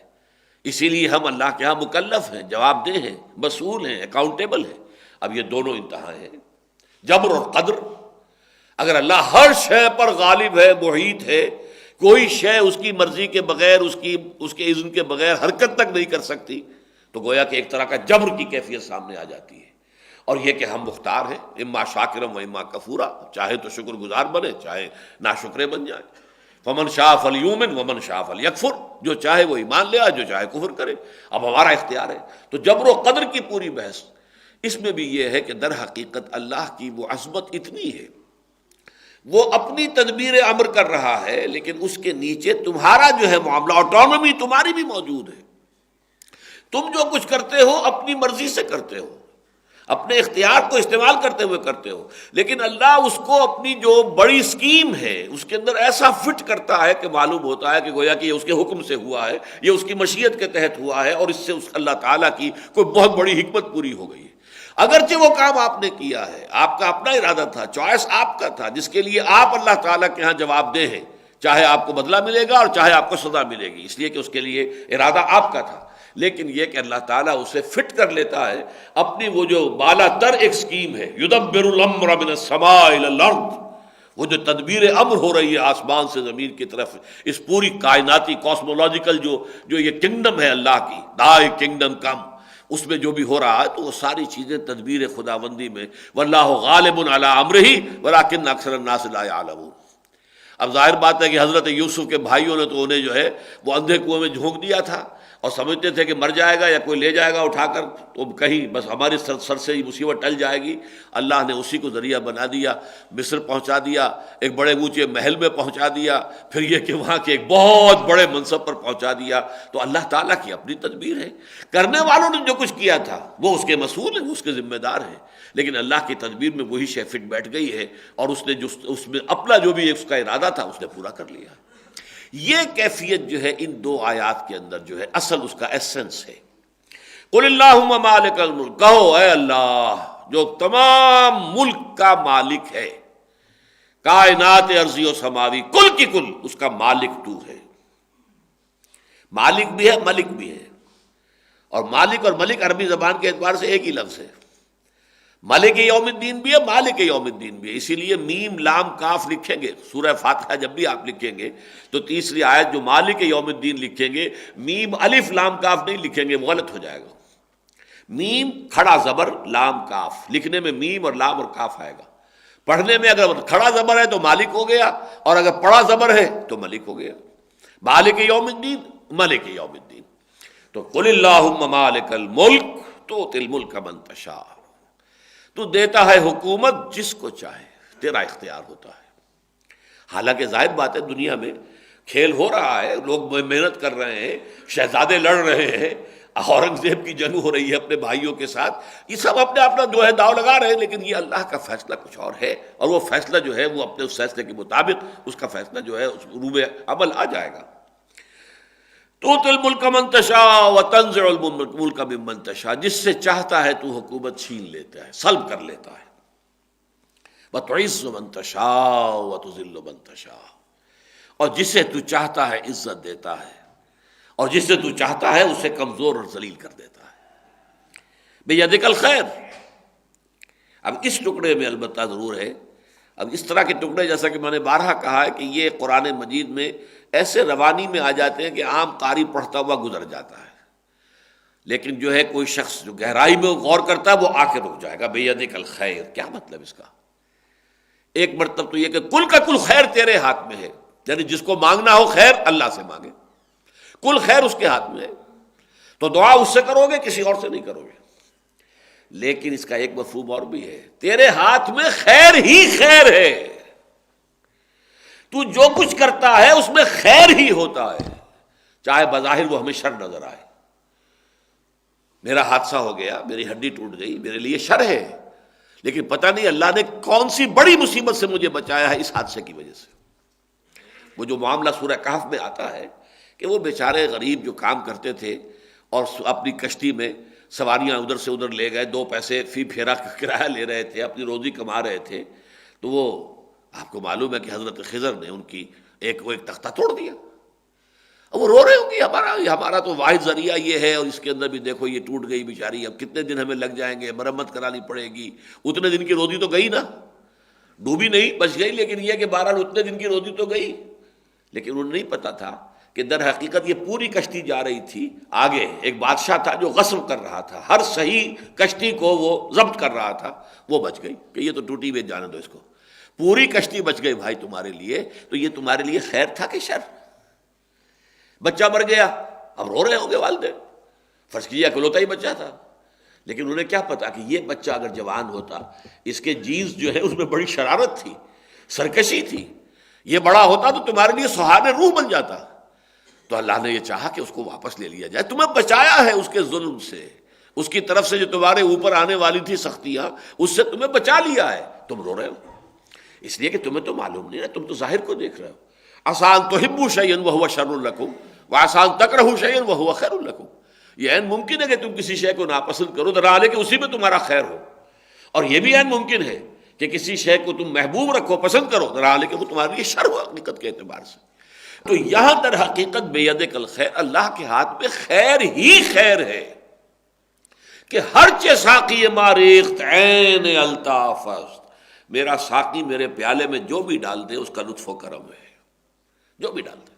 اسی لیے ہم اللہ کے ہاں مکلف ہیں، جواب دہ ہیں، مسئول ہیں، اکاؤنٹیبل ہیں۔ اب یہ دونوں انتہا ہیں، جبر اور قدر۔ اگر اللہ ہر شے پر غالب ہے، محیط ہے، کوئی شے اس کی مرضی کے بغیر، اس کے اذن کے بغیر حرکت تک نہیں کر سکتی، تو گویا کہ ایک طرح کا جبر کی کیفیت سامنے آ جاتی ہے۔ اور یہ کہ ہم مختار ہیں، اما شاکرم و اما کفورا، چاہے تو شکر گزار بنے، چاہے ناشکرے بن جائے۔ فمن شاء فلیؤمن ومن شاء فلیکفر، جو چاہے وہ ایمان لے آئے، جو چاہے کفر کرے، اب ہمارا اختیار ہے۔ تو جبر و قدر کی پوری بحث اس میں بھی یہ ہے کہ در حقیقت اللہ کی وہ عظمت اتنی ہے، وہ اپنی تدبیر امر کر رہا ہے، لیکن اس کے نیچے تمہارا جو ہے معاملہ، آٹونومی تمہاری بھی موجود ہے۔ تم جو کچھ کرتے ہو اپنی مرضی سے کرتے ہو، اپنے اختیار کو استعمال کرتے ہوئے کرتے ہو، لیکن اللہ اس کو اپنی جو بڑی سکیم ہے اس کے اندر ایسا فٹ کرتا ہے کہ معلوم ہوتا ہے کہ گویا کہ یہ اس کے حکم سے ہوا ہے، یہ اس کی مشیت کے تحت ہوا ہے، اور اس سے اللہ تعالیٰ کی کوئی بہت بڑی حکمت پوری ہو گئی ہے۔ اگرچہ وہ کام آپ نے کیا ہے، آپ کا اپنا ارادہ تھا، چوائس آپ کا تھا، جس کے لیے آپ اللہ تعالیٰ کے ہاں جواب دہ ہیں، چاہے آپ کو بدلہ ملے گا اور چاہے آپ کو سزا ملے گی، اس لیے کہ اس کے لیے ارادہ آپ کا تھا، لیکن یہ کہ اللہ تعالیٰ اسے فٹ کر لیتا ہے اپنی وہ جو بالا تر ایک سکیم ہے، یدبر الامر من السماء الی الارض، وہ جو تدبیر امر ہو رہی ہے آسمان سے زمین کی طرف، اس پوری کائناتی کاسمولوجیکل جو یہ کنگڈم ہے اللہ کی، دائی کنگڈم کم، اس میں جو بھی ہو رہا ہے تو وہ ساری چیزیں تدبیر خداوندی میں، واللہ غالب علی امرہ ولکن اکثر الناس لا یعلمون۔ اب ظاہر بات ہے کہ حضرت یوسف کے بھائیوں نے تو انہیں جو ہے وہ اندھے کنویں میں جھونک دیا تھا، اور سمجھتے تھے کہ مر جائے گا یا کوئی لے جائے گا اٹھا کر تو کہیں بس ہماری سر سے یہ مصیبت ٹل جائے گی. اللہ نے اسی کو ذریعہ بنا دیا، مصر پہنچا دیا، ایک بڑے اونچے محل میں پہنچا دیا، پھر یہ کہ وہاں کے ایک بہت بڑے منصب پر پہنچا دیا. تو اللہ تعالیٰ کی اپنی تدبیر ہے. کرنے والوں نے جو کچھ کیا تھا وہ اس کے مسئول ہیں، وہ اس کے ذمہ دار ہیں، لیکن اللہ کی تدبیر میں وہی شے فٹ بیٹھ گئی ہے اور اس نے جو اس میں اپنا جو بھی اس کا ارادہ تھا اس نے پورا کر لیا. یہ کیفیت جو ہے ان دو آیات کے اندر جو ہے اصل اس کا ایسنس ہے. قل اللہم مالک الملک، کہو اے اللہ جو تمام ملک کا مالک ہے، کائنات ارضی و سماوی کل کی کل اس کا مالک تو ہے. مالک بھی ہے، ملک بھی ہے. اور مالک اور ملک عربی زبان کے اعتبار سے ایک ہی لفظ ہے. مالک یوم الدین بھی ہے، مالک یوم الدین بھی ہے. اسی لیے میم لام کاف لکھیں گے سورہ فاتحہ جب بھی آپ لکھیں گے تو تیسری آیت جو مالک یوم الدین لکھیں گے، میم الف لام کاف نہیں لکھیں گے، غلط ہو جائے گا. میم کھڑا زبر لام کاف، لکھنے میں میم اور لام اور کاف آئے گا. پڑھنے میں اگر کھڑا زبر ہے تو مالک ہو گیا، اور اگر پڑا زبر ہے تو ملک ہو گیا. مالک یوم الدین، ملک یوم الدین. تو قل اللہم مالک الملک تؤتی الملک من تشاء، تو دیتا ہے حکومت جس کو چاہے، تیرا اختیار ہوتا ہے. حالانکہ ظاہر بات ہے دنیا میں کھیل ہو رہا ہے، لوگ محنت کر رہے ہیں، شہزادے لڑ رہے ہیں، اورنگزیب کی جنگ ہو رہی ہے اپنے بھائیوں کے ساتھ، یہ سب اپنے اپنا جو ہے داؤ لگا رہے ہیں، لیکن یہ اللہ کا فیصلہ کچھ اور ہے، اور وہ فیصلہ جو ہے وہ اپنے اس فیصلے کے مطابق اس کا فیصلہ جو ہے اس روب عمل آ جائے گا. تؤتی الملک من تشاء وتنزع الملک ممن تشاء، جس سے چاہتا ہے تو حکومت چھین لیتا ہے، سلب کر لیتا ہے. وتعز من تشاء وتذل من تشاء، اور جسے تو چاہتا ہے عزت دیتا ہے، اور جسے تو چاہتا ہے اسے کمزور اور ذلیل کر دیتا ہے. بیدک الخیر. اب اس ٹکڑے میں البتہ ضرور ہے، اب اس طرح کے ٹکڑے جیسا کہ میں نے بارہا کہا ہے کہ یہ قرآن مجید میں ایسے روانی میں آ جاتے ہیں کہ عام قاری پڑھتا ہوا گزر جاتا ہے، لیکن جو ہے کوئی شخص جو گہرائی میں غور کرتا ہے وہ آ کے رک جائے گا. بیدک الخیر، کیا مطلب اس کا؟ ایک مرتبہ تو یہ کہ کل کا کل خیر تیرے ہاتھ میں ہے، یعنی جس کو مانگنا ہو خیر اللہ سے مانگے، کل خیر اس کے ہاتھ میں ہے، تو دعا اس سے کرو گے، کسی اور سے نہیں کرو گے. لیکن اس کا ایک مفہوم اور بھی ہے، تیرے ہاتھ میں خیر ہی خیر ہے، تو جو کچھ کرتا ہے اس میں خیر ہی ہوتا ہے، چاہے بظاہر وہ ہمیں شر نظر آئے. میرا حادثہ ہو گیا، میری ہڈی ٹوٹ گئی، میرے لیے شر ہے، لیکن پتہ نہیں اللہ نے کون سی بڑی مصیبت سے مجھے بچایا ہے اس حادثے کی وجہ سے. وہ جو معاملہ سورہ کہف میں آتا ہے کہ وہ بیچارے غریب جو کام کرتے تھے اور اپنی کشتی میں سواریاں ادھر سے ادھر لے گئے، 2 پیسے فی پھیرا کرایہ لے رہے تھے، اپنی روزی کما رہے تھے، تو وہ آپ کو معلوم ہے کہ حضرت خضر نے ان کی ایک تختہ توڑ دیا. اب وہ رو رہے ہوں گے، ہمارا تو واحد ذریعہ یہ ہے، اور اس کے اندر بھی دیکھو یہ ٹوٹ گئی بیچاری، اب کتنے دن ہمیں لگ جائیں گے، مرمت کرانی پڑے گی. اتنے دن کی روزی تو گئی نا، ڈوبی نہیں، بچ گئی، لیکن یہ کہ بہرحال اتنے دن کی روزی تو گئی. لیکن انہیں نہیں پتا تھا کہ در حقیقت یہ پوری کشتی جا رہی تھی آگے. ایک بادشاہ تھا جو غصب کر رہا تھا، ہر صحیح کشتی کو وہ ضبط کر رہا تھا، وہ بچ گئی کہ یہ تو ٹوٹی ہوئی جانے دو اس کو. پوری کشتی بچ گئی بھائی تمہارے لیے، تو یہ تمہارے لیے خیر تھا کہ شر؟ بچہ مر گیا، اب رو رہے ہوں گے والدین، فرض کیجیے اکلوتا ہی بچہ تھا، لیکن انہیں کیا پتا کہ یہ بچہ اگر جوان ہوتا، اس کے جینز جو ہے اس میں بڑی شرارت تھی، سرکشی تھی، یہ بڑا ہوتا تو تمہارے لیے سہان روح بن جاتا. تو اللہ نے یہ چاہا کہ اس کو واپس لے لیا جائے، تمہیں بچایا ہے اس کے ظلم سے، اس کی طرف سے جو تمہارے اوپر آنے والی تھی سختیاں، اس سے تمہیں بچا لیا ہے. تم رو رہے ہو اس لیے کہ تمہیں تو معلوم نہیں ہے، تم تو ظاہر کو دیکھ رہے ہو. آسان تحبوا شیئا وہو شر لکم وآسان تکرہوا شیئا وہو خیر لکم. یہ عین ممکن ہے کہ تم کسی شے کو ناپسند کرو در حال ہے کہ اسی میں تمہارا خیر ہو، اور یہ بھی عین ممکن ہے کہ کسی شے کو تم محبوب رکھو، پسند کرو، در حال ہے کہ وہ تمہارے لیے شر ہو حقیقت کے اعتبار سے. تو یہاں در حقیقت بیدک الخیر، اللہ کے ہاتھ میں خیر ہی خیر ہے کہ ہر چے ساقی ماریخت عین الطاف است. میرا ساقی میرے پیالے میں جو بھی ڈال دے اس کا لطف و کرم ہے، جو بھی ڈال دے.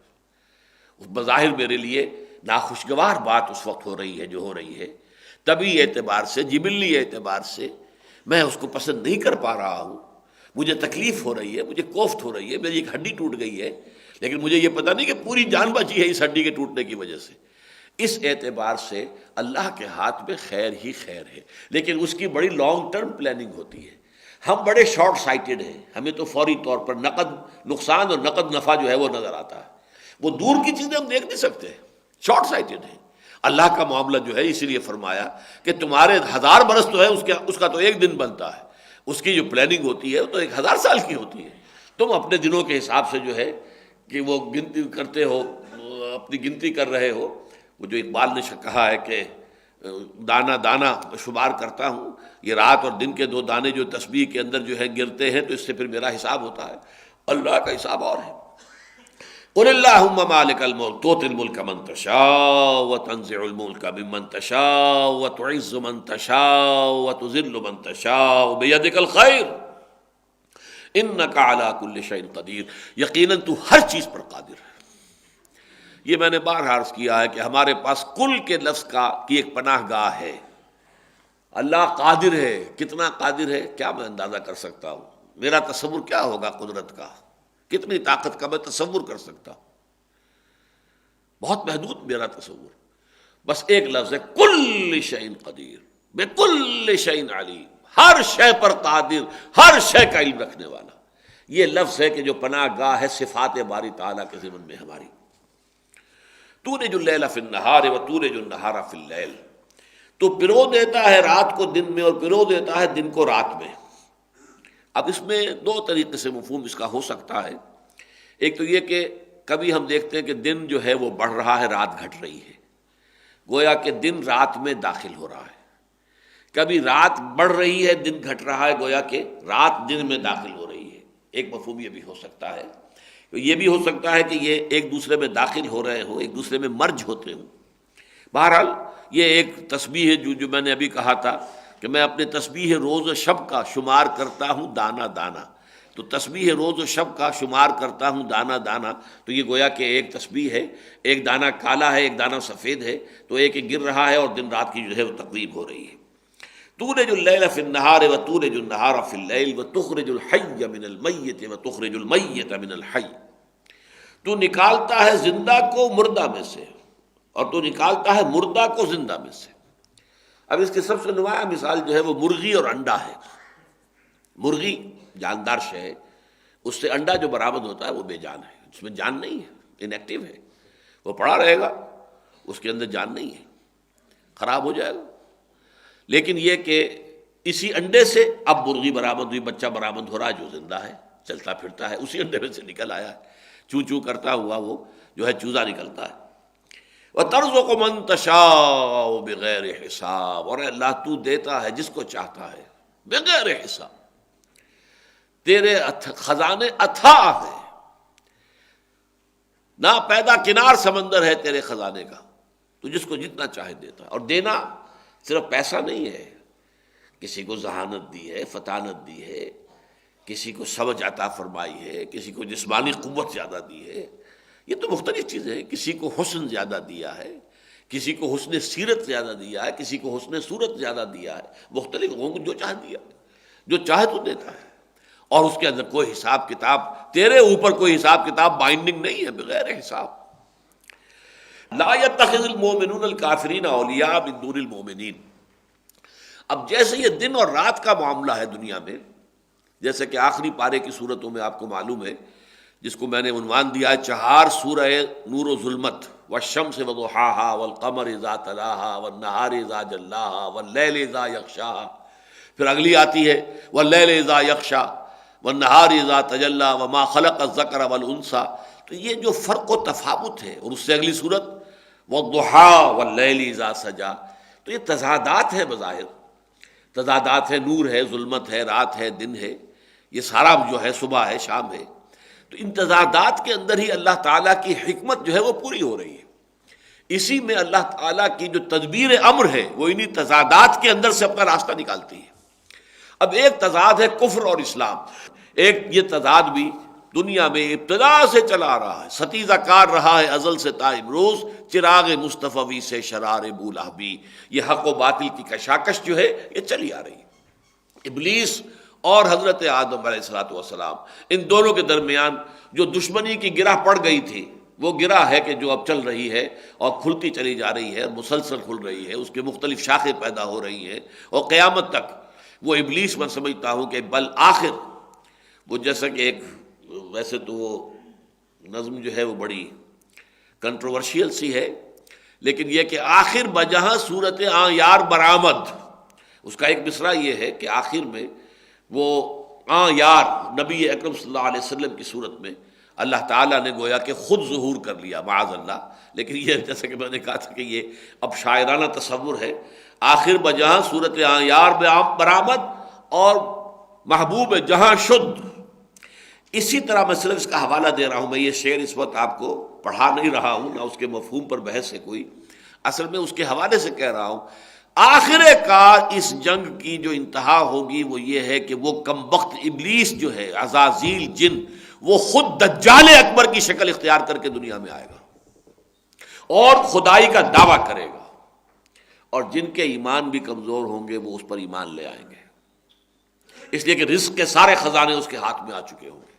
بظاہر میرے لیے ناخوشگوار بات اس وقت ہو رہی ہے جو ہو رہی ہے، طبعی اعتبار سے، جبلی اعتبار سے میں اس کو پسند نہیں کر پا رہا ہوں، مجھے تکلیف ہو رہی ہے، مجھے کوفت ہو رہی ہے، میری ایک ہڈی ٹوٹ گئی ہے، لیکن مجھے یہ پتہ نہیں کہ پوری جان بچی ہے اس ہڈی کے ٹوٹنے کی وجہ سے. اس اعتبار سے اللہ کے ہاتھ میں خیر ہی خیر ہے، لیکن اس کی بڑی لانگ ٹرم پلاننگ ہوتی ہے۔ ہم بڑے شارٹ سائٹڈ ہیں، ہمیں تو فوری طور پر نقد نقصان اور نقد نفع جو ہے وہ نظر آتا ہے، وہ دور کی چیزیں ہم دیکھ نہیں سکتے، شارٹ سائٹڈ ہیں۔ اللہ کا معاملہ جو ہے اسی لیے فرمایا کہ تمہارے 1000 برس تو ہے، اس کا تو ایک دن بنتا ہے، اس کی جو پلاننگ ہوتی ہے وہ تو 1000 سال کی ہوتی ہے۔ تم اپنے دنوں کے حساب سے جو ہے کہ وہ گنتی کرتے ہو، اپنی گنتی کر رہے ہو۔ وہ جو اقبال نے کہا ہے کہ دانہ دانہ شمار کرتا ہوں، یہ رات اور دن کے 2 دانے جو تسبیح کے اندر جو ہے گرتے ہیں تو اس سے پھر میرا حساب ہوتا ہے، اللہ کا حساب اور ہے۔ قل اللہم مالک الملک تؤتی الملک من تشاء وتنزع الملک ممن تشاء وتعز من تشاء وتذل من تشاء بیدک الخیر انک علی کل شیء قدیر، یقیناً تو ہر چیز پر قادر ہے۔ یہ میں نے بارہا عرض کیا ہے کہ ہمارے پاس کل کے لفظ کی ایک پناہ گاہ ہے۔ اللہ قادر ہے، کتنا قادر ہے کیا میں اندازہ کر سکتا ہوں؟ میرا تصور کیا ہوگا قدرت کا، کتنی طاقت کا میں تصور کر سکتا ہوں؟ بہت محدود میرا تصور۔ بس ایک لفظ ہے کل شیء قدیر، بکل شیء علیم، ہر شے پر قادر، ہر شے کا علم رکھنے والا۔ یہ لفظ ہے کہ جو پناہ گاہ ہے صفات باری تعالیٰ کے ضمن میں ہماری۔ تولج اللیل فی النہار وتولج النہار فی اللیل، تو پرو دیتا ہے رات کو دن میں اور پرو دیتا ہے دن کو رات میں۔ اب اس میں 2 طریقے سے مفہوم اس کا ہو سکتا ہے۔ ایک تو یہ کہ کبھی ہم دیکھتے ہیں کہ دن جو ہے وہ بڑھ رہا ہے، رات گھٹ رہی ہے، گویا کہ دن رات میں داخل ہو رہا ہے۔ کبھی رات بڑھ رہی ہے، دن گھٹ رہا ہے، گویا کہ رات دن میں داخل ہو رہی ہے۔ ایک مفہوم یہ بھی ہو سکتا ہے۔ یہ بھی ہو سکتا ہے کہ یہ ایک دوسرے میں داخل ہو رہے ہوں، ایک دوسرے میں مرج ہوتے ہوں۔ بہرحال یہ ایک تسبیح ہے جو میں نے ابھی کہا تھا کہ میں اپنے تسبیح روز و شب کا شمار کرتا ہوں دانہ دانہ، تو تسبیح روز و شب کا شمار کرتا ہوں دانہ دانہ، تو یہ گویا کہ ایک تسبیح ہے، ایک دانہ کالا ہے، ایک دانہ سفید ہے، تو ایک گر رہا ہے اور دن رات کی جو ہے وہ تقریب ہو رہی ہے۔ تولج اللیل فی النہار وتولج النہار فی اللیل وتخرج الحی من المیت وتخرج المیت من الحی، تو نکالتا ہے زندہ کو مردہ میں سے اور تو نکالتا ہے مردہ کو زندہ میں سے۔ اب اس کی سب سے نمایاں مثال جو ہے وہ مرغی اور انڈا ہے۔ مرغی جاندار شے ہے، اس سے انڈا جو برآمد ہوتا ہے وہ بے جان ہے، اس میں جان نہیں ہے، انیکٹیو ہے، وہ پڑا رہے گا، اس کے اندر جان نہیں ہے، خراب ہو جائے گا۔ لیکن یہ کہ اسی انڈے سے اب مرغی برآمد ہوئی، بچہ برآمد ہو رہا ہے جو زندہ ہے، چلتا پھرتا ہے، اسی انڈے میں سے نکل آیا ہے، چوں چوں کرتا ہوا وہ جو ہے چوزا نکلتا ہے۔ وَتَرْزُقُ مَن تَشَاءُ بِغَيْرِ حساب، اور اللہ تو دیتا ہے جس کو چاہتا ہے بغیر حساب، تیرے خزانے اتھاہ ہیں، نا پیدا کنار سمندر ہے تیرے خزانے کا، تو جس کو جتنا چاہے دیتا ہے۔ اور دینا صرف پیسہ نہیں ہے، کسی کو ذہانت دی ہے، فطانت دی ہے، کسی کو سمجھ عطا فرمائی ہے، کسی کو جسمانی قوت زیادہ دی ہے، یہ تو مختلف چیزیں ہیں۔ کسی کو حسن زیادہ دیا ہے، کسی کو حسن سیرت زیادہ دیا ہے، کسی کو حسن صورت زیادہ دیا ہے، مختلف لوگوں کو جو چاہے دیا، جو چاہے تو دیتا ہے، اور اس کے اندر کوئی حساب کتاب، تیرے اوپر کوئی حساب کتاب بائنڈنگ نہیں ہے بغیر حساب۔ لا يتخذ المؤمنون الکافرین اولیاء من دون المؤمنین۔ اب جیسے یہ دن اور رات کا معاملہ ہے دنیا میں، جیسے کہ آخری پارے کی صورتوں میں آپ کو معلوم ہے، جس کو میں نے عنوان دیا ہے 4 سورہ نور و ظلمت، والشمس وضحاها والقمر اذا تلاها والنہار اذا جلاها واللیل اذا یغشاها، پھر اگلی آتی ہے واللیل اذا یغشا والنہار اذا تجلی وما خلق الذکر والانثی۔ تو یہ جو فرق و تفاوت ہے، اور اس سے اگلی صورت والضحی واللیل اذا سجا، تو یہ تضادات ہے، بظاہر تضادات ہے، نور ہے، ظلمت ہے، رات ہے، دن ہے، یہ سارا جو ہے صبح ہے، شام ہے۔ تو ان تضادات کے اندر ہی اللہ تعالیٰ کی حکمت جو ہے وہ پوری ہو رہی ہے۔ اسی میں اللہ تعالیٰ کی جو تدبیر امر ہے وہ انہی تضادات کے اندر سے اپنا راستہ نکالتی ہے۔ اب ایک تضاد ہے کفر اور اسلام، ایک یہ تضاد بھی دنیا میں ابتدا سے چلا رہا ہے، ستیزہ کار رہا ہے ازل سے تا امروز، چراغ مصطفی سے شرار بولہبی، یہ حق و باطل کی کشاکش جو ہے یہ چلی آ رہی ہے۔ ابلیس اور حضرت آدم علیہ الصلوۃ والسلام، ان دونوں کے درمیان جو دشمنی کی گرہ پڑ گئی تھی، وہ گرہ ہے کہ جو اب چل رہی ہے اور کھلتی چلی جا رہی ہے، مسلسل کھل رہی ہے، اس کے مختلف شاخیں پیدا ہو رہی ہیں، اور قیامت تک وہ ابلیس میں سمجھتا ہوں کہ بالآخر وہ جیسا کہ ایک، ویسے تو وہ نظم جو ہے وہ بڑی کنٹروورشیل سی ہے، لیکن یہ کہ آخر بجہاں صورت یار برآمد، اس کا ایک مصرع یہ ہے کہ آخر میں وہ یار نبی اکرم صلی اللہ علیہ وسلم کی صورت میں اللہ تعالیٰ نے گویا کہ خود ظہور کر لیا معاذ اللہ، لیکن یہ جیسے کہ میں نے کہا تھا کہ یہ اب شاعرانہ تصور ہے، آخر بجہاں صورت یار برآمد اور محبوب جہاں شد۔ اسی طرح میں صرف اس کا حوالہ دے رہا ہوں، میں یہ شعر اس وقت آپ کو پڑھا نہیں رہا ہوں، نہ اس کے مفہوم پر بحث ہے کوئی، اصل میں اس کے حوالے سے کہہ رہا ہوں، آخر کار اس جنگ کی جو انتہا ہوگی وہ یہ ہے کہ وہ کمبخت ابلیس جو ہے، عزازیل جن، وہ خود دجال اکبر کی شکل اختیار کر کے دنیا میں آئے گا اور خدائی کا دعویٰ کرے گا، اور جن کے ایمان بھی کمزور ہوں گے وہ اس پر ایمان لے آئیں گے، اس لیے کہ رزق کے سارے خزانے اس کے ہاتھ میں آ چکے ہوں گے۔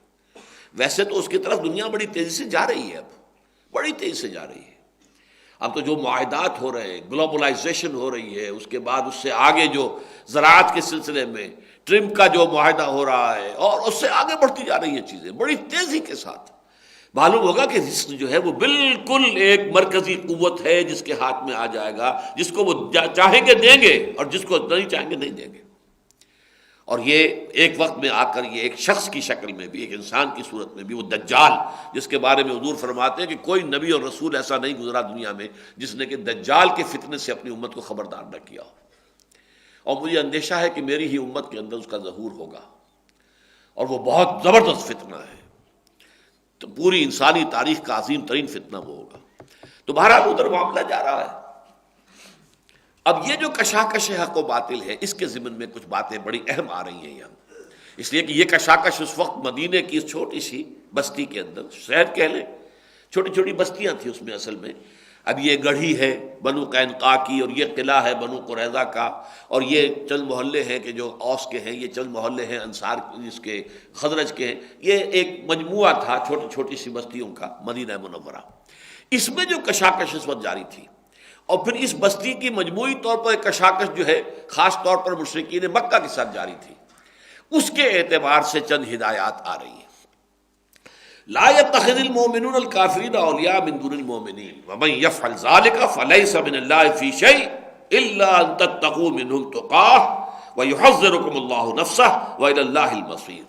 ویسے تو اس کی طرف دنیا بڑی تیزی سے جا رہی ہے، اب بڑی تیزی سے جا رہی ہے، اب تو جو معاہدات ہو رہے ہیں، گلوبلائزیشن ہو رہی ہے، اس کے بعد اس سے آگے جو زراعت کے سلسلے میں ٹرمپ کا جو معاہدہ ہو رہا ہے، اور اس سے آگے بڑھتی جا رہی ہیں چیزیں بڑی تیزی کے ساتھ۔ معلوم ہوگا کہ رزق جو ہے وہ بالکل ایک مرکزی قوت ہے جس کے ہاتھ میں آ جائے گا، جس کو وہ چاہیں گے دیں گے اور جس کو نہیں چاہیں گے نہیں دیں گے، اور یہ ایک وقت میں آ کر یہ ایک شخص کی شکل میں بھی، ایک انسان کی صورت میں بھی، وہ دجال جس کے بارے میں حضور فرماتے ہیں کہ کوئی نبی اور رسول ایسا نہیں گزرا دنیا میں جس نے کہ دجال کے فتنے سے اپنی امت کو خبردار نہ کیا ہو، اور مجھے اندیشہ ہے کہ میری ہی امت کے اندر اس کا ظہور ہوگا، اور وہ بہت زبردست فتنہ ہے، تو پوری انسانی تاریخ کا عظیم ترین فتنہ وہ ہوگا۔ تو بہرحال ادھر معاملہ جا رہا ہے۔ اب یہ جو کشاکش حق و باطل ہے، اس کے ضمن میں کچھ باتیں بڑی اہم آ رہی ہیں یہاں، اس لیے کہ یہ کشاکش اس وقت مدینے کی اس چھوٹی سی بستی کے اندر، شہر کہہ لیں، چھوٹی چھوٹی بستیاں تھیں اس میں اصل میں، اب یہ گڑھی ہے بنو قینقاع کی، اور یہ قلعہ ہے بنو قریظہ کا، اور یہ چند محلے ہیں کہ جو اوس کے ہیں، یہ چند محلے ہیں انصار اس کے خزرج کے ہیں، یہ ایک مجموعہ تھا چھوٹی چھوٹی سی بستیوں کا مدینہ منورہ۔ اس میں جو کشاکش اس وقت جاری تھی، اور پھر اس بستی کی مجموعی طور پر ایک کشاکش جو ہے خاص طور پر مشرکین مکہ کے ساتھ جاری تھی، اس کے اعتبار سے چند ہدایات آ رہی ہیں۔ لا يتخذ المؤمنون الكافرين اولیاء من دون المؤمنین ومن يفعل ذلك فليس من الله في شيء الا ان تتقوا منهم تقاه ويحذركم الله نفسه والى الله المصير۔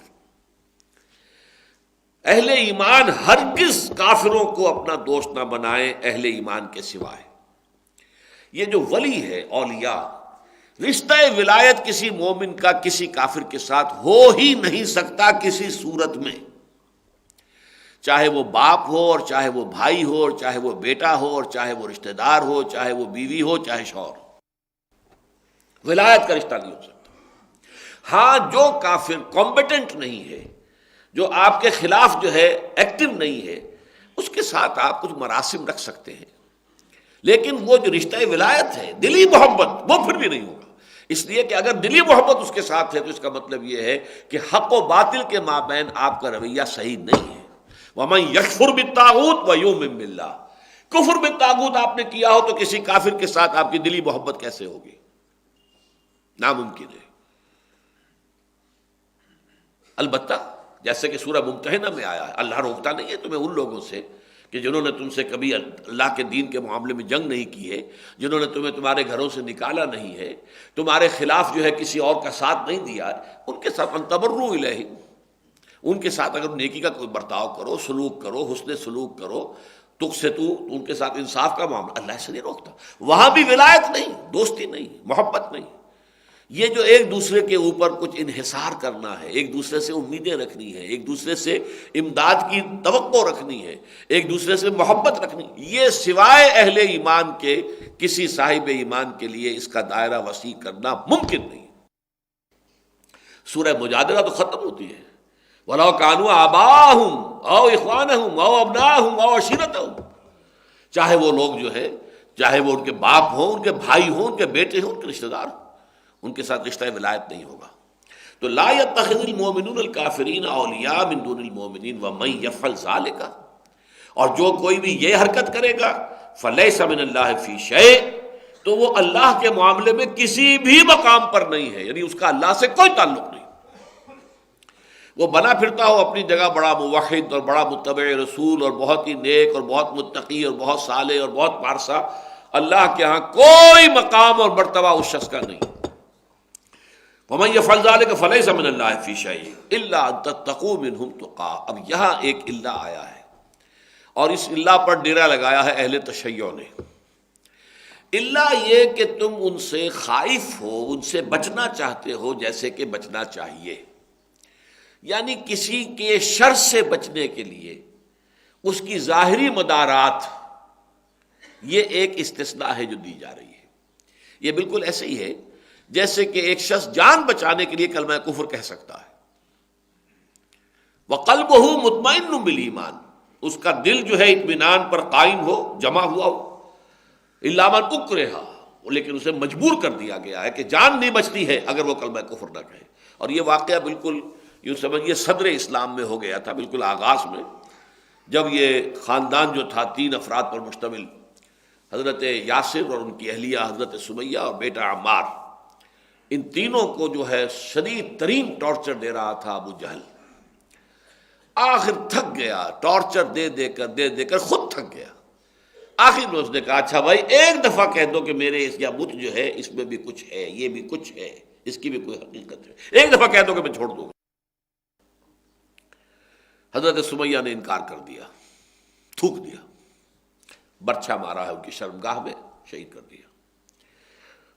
اہل ایمان ہرگز کافروں کو اپنا دوست نہ بنائیں اہل ایمان کے سوائے۔ یہ جو ولی ہے، اولیاء، رشتہ ولایت کسی مومن کا کسی کافر کے ساتھ ہو ہی نہیں سکتا کسی صورت میں، چاہے وہ باپ ہو اور چاہے وہ بھائی ہو اور چاہے وہ بیٹا ہو اور چاہے وہ رشتہ دار ہو، چاہے وہ بیوی ہو چاہے شوہر ہو، ولایت کا رشتہ نہیں ہو سکتا۔ ہاں جو کافر کمپیٹنٹ نہیں ہے، جو آپ کے خلاف جو ہے ایکٹیو نہیں ہے، اس کے ساتھ آپ کچھ مراسم رکھ سکتے ہیں، لیکن وہ جو رشتہ ولایت ہے، دلی محبت، وہ پھر بھی نہیں ہوگا، اس لیے کہ اگر دلی محبت اس کے ساتھ ہے تو اس کا مطلب یہ ہے کہ حق و باطل کے مابین آپ کا رویہ صحیح نہیں ہے۔ وَمَن يَكْفُرْ بِالطَّاغُوتِ وَيُؤْمِن بِاللَّهِ، کفر بالطاغوت آپ نے کیا ہو تو کسی کافر کے ساتھ آپ کی دلی محبت کیسے ہوگی؟ ناممکن ہے۔ البتہ جیسے کہ سورہ ممتحنہ میں آیا ہے، اللہ روکتا نہیں ہے تمہیں ان لوگوں سے کہ جنہوں نے تم سے کبھی اللہ کے دین کے معاملے میں جنگ نہیں کی ہے، جنہوں نے تمہیں تمہارے گھروں سے نکالا نہیں ہے، تمہارے خلاف جو ہے کسی اور کا ساتھ نہیں دیا، ان کے ساتھ ان تبرؤ الیہ، ان کے ساتھ اگر نیکی کا کوئی برتاؤ کرو، سلوک کرو، حسن سلوک کرو، تقسطوا، ان کے ساتھ انصاف کا معاملہ، اللہ سے نہیں روکتا۔ وہاں بھی ولایت نہیں، دوستی نہیں، محبت نہیں، یہ جو ایک دوسرے کے اوپر کچھ انحصار کرنا ہے، ایک دوسرے سے امیدیں رکھنی ہے، ایک دوسرے سے امداد کی توقع رکھنی ہے، ایک دوسرے سے محبت رکھنی، یہ سوائے اہل ایمان کے کسی صاحب ایمان کے لیے اس کا دائرہ وسیع کرنا ممکن نہیں۔ سورہ مجادلہ تو ختم ہوتی ہے، وَلَوْ كَانُوا آبَاءَهُمْ أَوْ إِخْوَانَهُمْ أَوْ أَبْنَاءَهُمْ أَوْ عَشِيرَتَهُمْ، چاہے وہ لوگ جو ہے، چاہے وہ ان کے باپ ہوں، ان کے بھائی ہوں، ان کے بیٹے ہوں، ان کے رشتہ دار ہوں، ان کے ساتھ رشتہ ولایت نہیں ہوگا۔ تو لا يتخذ المؤمنون الكافرین اولیاء من دون المؤمنین ومن يفعل ذلك، اور جو کوئی بھی یہ حرکت کرے گا فلیس من اللہ فی شیء، تو وہ اللہ کے معاملے میں کسی بھی مقام پر نہیں ہے، یعنی اس کا اللہ سے کوئی تعلق نہیں۔ وہ بنا پھرتا ہو اپنی جگہ بڑا موحد اور بڑا متبع رسول اور بہت ہی نیک اور بہت متقی اور بہت صالح اور بہت پارسا، اللہ کے ہاں کوئی مقام اور مرتبہ اس شخص کا نہیں۔ وَمَن يَفْعَلْ ذَلِكَ فَلَيْسَ مِنَ اللَّهِ فِي شَيْءٍ إِلَّا أَن تَتَّقُوا مِنْهُمْ تُقَاةً۔ اب یہاں ایک الا آیا ہے اور اس الا پر ڈیرا لگایا ہے اہل تشیع نے۔ الا یہ کہ تم ان سے خائف ہو، ان سے بچنا چاہتے ہو جیسے کہ بچنا چاہیے، یعنی کسی کے شر سے بچنے کے لیے اس کی ظاہری مدارات، یہ ایک استثناء ہے جو دی جا رہی ہے۔ یہ بالکل ایسے ہی ہے جیسے کہ ایک شخص جان بچانے کے لیے کلمہ کفر کہہ سکتا ہے، وَقَلْبُهُ مُطْمَئِنٌ بِالْإِيمَانِ، اس کا دل جو ہے اطمینان پر قائم ہو، جمع ہوا ہو، إِلَّا مَنْ أُكْرِهَ، لیکن اسے مجبور کر دیا گیا ہے کہ جان نہیں بچتی ہے اگر وہ کلمہ کفر نہ کہے۔ اور یہ واقعہ بالکل یوں سمجھیے صدر اسلام میں ہو گیا تھا، بالکل آغاز میں، جب یہ خاندان جو تھا 3 افراد پر مشتمل، حضرت یاسر اور ان کی اہلیہ حضرت سمیہ اور بیٹا عمار، ان تینوں کو جو ہے شدید ترین ٹارچر دے رہا تھا ابو جہل۔ آخر تھک گیا، ٹارچر دے دے کر خود تھک گیا۔ آخر میں اس نے کہا اچھا بھائی ایک دفعہ کہہ دو کہ میرے اس یا بت جو ہے اس میں بھی کچھ ہے، یہ بھی کچھ ہے، اس کی بھی کوئی حقیقت ہے، ایک دفعہ کہہ دو کہ میں چھوڑ دوں گا۔ حضرت سمیہ نے انکار کر دیا، تھوک دیا، برچھا مارا ہے ان کی شرمگاہ میں، شہید کر دیا۔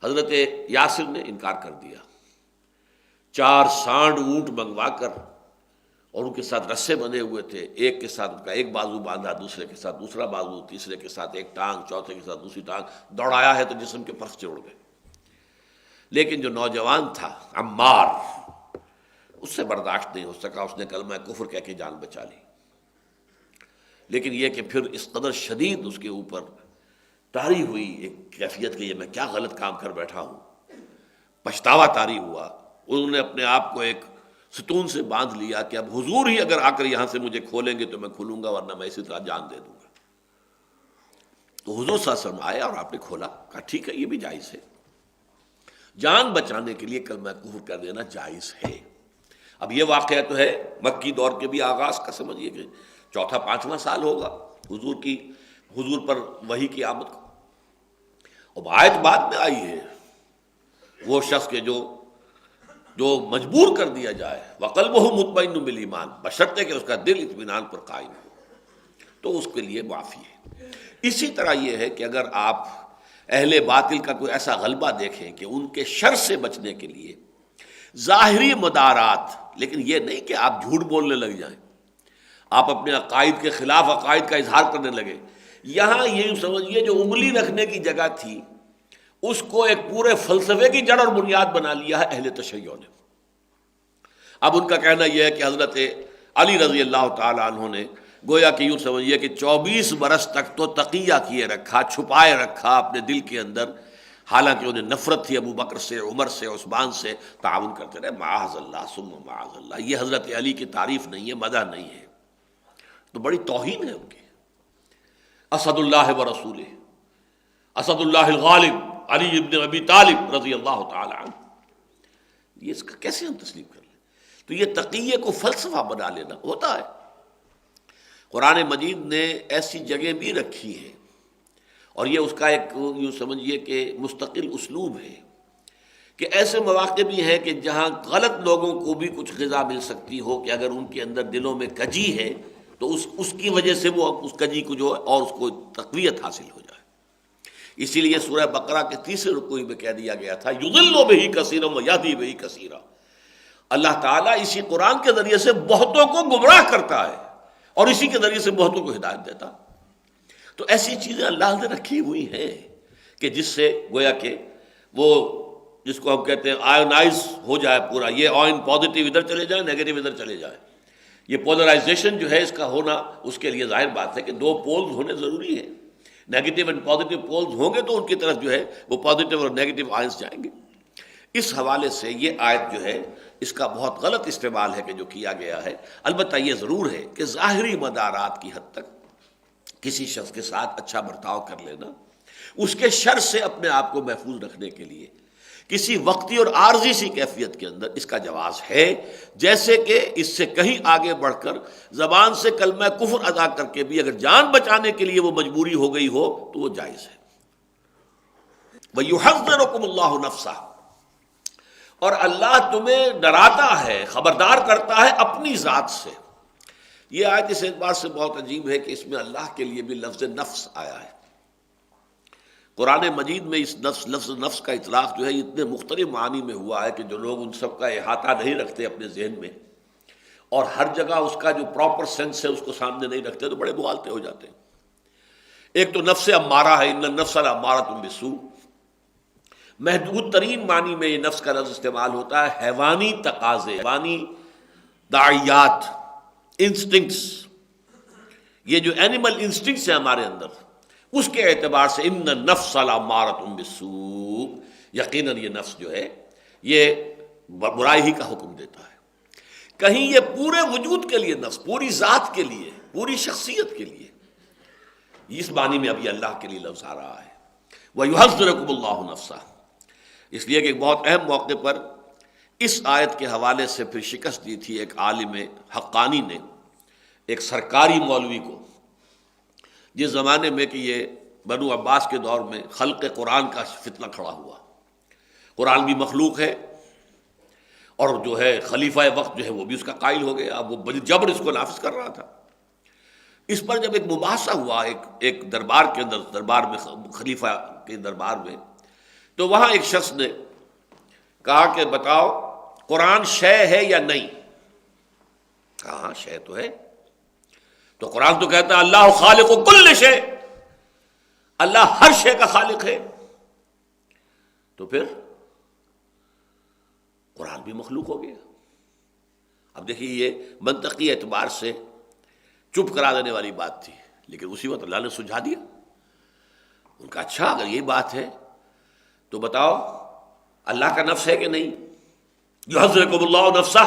حضرت یاسر نے انکار کر دیا، 4 سانڈ اونٹ منگوا کر، اور ان کے ساتھ رسے بندھے ہوئے تھے، ایک کے ساتھ ان کا ایک بازو باندھا، دوسرے کے ساتھ دوسرا بازو، تیسرے کے ساتھ ایک ٹانگ، چوتھے کے ساتھ دوسری ٹانگ، دوڑایا ہے تو جسم کے پرخچے اڑ گئے۔ لیکن جو نوجوان تھا عمار، اس سے برداشت نہیں ہو سکا، اس نے کلمہ کفر کہہ کے جان بچا لی۔ لیکن یہ کہ پھر اس قدر شدید اس کے اوپر طاری ہوئی ایک کیفیت کہ یہ میں کیا غلط کام کر بیٹھا ہوں، پچھتاوا طاری ہوا۔ انہوں نے اپنے آپ کو ایک ستون سے باندھ لیا کہ اب حضور ہی اگر آ کر یہاں سے مجھے کھولیں گے تو میں کھولوں گا، ورنہ میں اسی طرح جان دے دوں گا۔ تو حضور صلی اللہ علیہ وسلم آئے اور آپ نے کھولا، کہا ٹھیک ہے یہ بھی جائز ہے، جان بچانے کے لیے کلمہ کفر کر دینا جائز ہے۔ اب یہ واقعہ تو ہے مکی دور کے بھی آغاز کا، سمجھیے کہ 4واں 5واں سال ہوگا حضور پر وحی کی آمد کو۔ اب آیت بعد میں آئی ہے، وہ شخص کے جو مجبور کر دیا جائے، وَقَلْبُهُ مُطْمَئِنٌ بِالْإِيمَانِ، بشرطے کہ اس کا دل اطمینان پر قائم ہو، تو اس کے لیے معافی ہے۔ اسی طرح یہ ہے کہ اگر آپ اہل باطل کا کوئی ایسا غلبہ دیکھیں کہ ان کے شر سے بچنے کے لیے ظاہری مدارات، لیکن یہ نہیں کہ آپ جھوٹ بولنے لگ جائیں، آپ اپنے عقائد کے خلاف عقائد کا اظہار کرنے لگے۔ یہاں یہ سمجھیے جو انگلی رکھنے کی جگہ تھی اس کو ایک پورے فلسفے کی جڑ اور بنیاد بنا لیا ہے اہل تشیع نے۔ اب ان کا کہنا یہ ہے کہ حضرت علی رضی اللہ تعالی عنہ نے گویا کہ یوں سمجھیے کہ 24 برس تک تو تقیہ کیے رکھا، چھپائے رکھا اپنے دل کے اندر، حالانکہ انہیں نفرت تھی ابو بکر سے، عمر سے، عثمان سے، تعاون کرتے رہے، معاذ اللہ ثم معاذ اللہ۔ یہ حضرت علی کی تعریف نہیں ہے، مدح نہیں ہے، تو بڑی توہین ہے ان کی۔ اسد اللہ و رسولہ، اسد اللہ الغالب علی ابن ابی طالب رضی اللہ تعالی عنہ، یہ اس کا کیسے ہم تسلیم کر لیں؟ تو یہ تقیہ کو فلسفہ بنا لینا ہوتا ہے۔ قرآن مجید نے ایسی جگہ بھی رکھی ہے، اور یہ اس کا ایک یوں سمجھیے کہ مستقل اسلوب ہے کہ ایسے مواقع بھی ہیں کہ جہاں غلط لوگوں کو بھی کچھ غذا مل سکتی ہو، کہ اگر ان کے اندر دلوں میں کجی ہے تو اس کی وجہ سے وہ اس کجی کو جو ہے اور اس کو تقویت حاصل ہو جائے۔ اسی لیے سورہ بقرہ کے 3 رکوع میں کہہ دیا گیا تھا یضل بہ کثیرا ویہدی بہ کثیرا، اللہ تعالیٰ اسی قرآن کے ذریعے سے بہتوں کو گمراہ کرتا ہے اور اسی کے ذریعے سے بہتوں کو ہدایت دیتا۔ تو ایسی چیزیں اللہ نے رکھی ہوئی ہیں کہ جس سے گویا کہ وہ جس کو ہم کہتے ہیں آئونائز ہو جائے پورا، یہ آئن پازیٹیو ادھر چلے جائے، نیگیٹو ادھر چلے جائے۔ یہ پولرائزیشن جو ہے اس کا ہونا، اس کے لیے ظاہر بات ہے کہ 2 پولز ہونے ضروری ہیں، نیگیٹو اینڈ پازیٹیو پولز ہوں گے تو ان کی طرف جو ہے وہ پازیٹیو اور نیگیٹو آئنس جائیں گے۔ اس حوالے سے یہ آیت جو ہے اس کا بہت غلط استعمال ہے کہ جو کیا گیا ہے۔ البتہ یہ ضرور ہے کہ ظاہری مدارات کی حد تک کسی شخص کے ساتھ اچھا برتاؤ کر لینا اس کے شر سے اپنے آپ کو محفوظ رکھنے کے لیے کسی وقتی اور عارضی سی کیفیت کے اندر اس کا جواز ہے، جیسے کہ اس سے کہیں آگے بڑھ کر زبان سے کلمہ کفر ادا کر کے بھی اگر جان بچانے کے لیے وہ مجبوری ہو گئی ہو تو وہ جائز ہے۔ وَيُحَذِّرُكُمُ اللَّهُ نَفْسَهُ، اور اللہ تمہیں ڈراتا ہے، خبردار کرتا ہے اپنی ذات سے۔ یہ آیت اس اعتبار سے بہت عجیب ہے کہ اس میں اللہ کے لیے بھی لفظ نفس آیا ہے۔ قرآن مجید میں اس لفظ نفس کا اطلاق جو ہے اتنے مختلف معنی میں ہوا ہے کہ جو لوگ ان سب کا احاطہ نہیں رکھتے اپنے ذہن میں اور ہر جگہ اس کا جو پراپر سینس ہے اس کو سامنے نہیں رکھتے تو بڑے مغالطے ہو جاتے ہیں۔ ایک تو نفس امارہ ہے، ان النفس لامارۃ بالسوء، محدود ترین معنی میں یہ نفس کا لفظ استعمال ہوتا ہے حیوانی تقاضے، حیوانی داعیات، انسٹنکٹس، یہ جو اینیمل انسٹنکٹس ہیں ہمارے اندر، اس کے اعتبار سے ان النفس لامارۃ بالسوء، یقیناً یہ نفس جو ہے یہ برائی ہی کا حکم دیتا ہے۔ کہیں یہ پورے وجود کے لیے نفس، پوری ذات کے لیے، پوری شخصیت کے لیے، اس معنی میں اب یہ اللہ کے لیے لفظ آ رہا ہے۔ وَيُحَذِّرُكُمُ اللَّهُ نَفْسَهُ، اس لیے کہ ایک بہت اہم موقع پر اس آیت کے حوالے سے پھر شکست دی تھی ایک عالم حقانی نے ایک سرکاری مولوی کو، جس زمانے میں کہ یہ بنو عباس کے دور میں خلق قرآن کا فتنہ کھڑا ہوا، قرآن بھی مخلوق ہے اور جو ہے خلیفہ وقت جو ہے وہ بھی اس کا قائل ہو گیا، اب وہ جبر اس کو نافذ کر رہا تھا۔ اس پر جب ایک مباحثہ ہوا ایک دربار کے اندر، دربار میں خلیفہ کے دربار میں، تو وہاں ایک شخص نے کہا کہ بتاؤ قرآن شے ہے یا نہیں؟ کہا ہاں شے تو ہے۔ تو قرآن تو کہتا ہے اللہ خالق کل شے، اللہ ہر شے کا خالق ہے، تو پھر قرآن بھی مخلوق ہو گیا۔ اب دیکھیے یہ منطقی اعتبار سے چپ کرا دینے والی بات تھی، لیکن اسی وقت اللہ نے سجھا دیا۔ ان کا اچھا اگر یہ بات ہے تو بتاؤ اللہ کا نفس ہے کہ نہیں؟ یحذرکم اللہ نفسہ،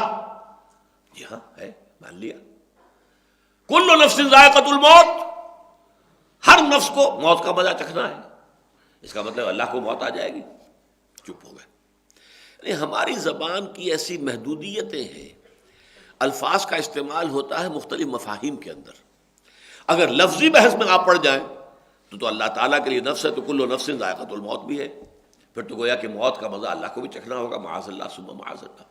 جی ہاں ہے، مان لیا۔ کل نفس ذائقۃ الموت، ہر نفس کو موت کا مزہ چکھنا ہے، اس کا مطلب اللہ کو موت آ جائے گی؟ چپ ہو گئے۔ یعنی ہماری زبان کی ایسی محدودیتیں ہیں، الفاظ کا استعمال ہوتا ہے مختلف مفاہیم کے اندر، اگر لفظی بحث میں آپ پڑ جائیں تو اللہ تعالیٰ کے لیے نفس ہے تو کل نفس ذائقۃ الموت بھی ہے، پھر تو گویا کہ موت کا مزہ اللہ کو بھی چکھنا ہوگا، معاذ اللہ ثم معاذ اللہ۔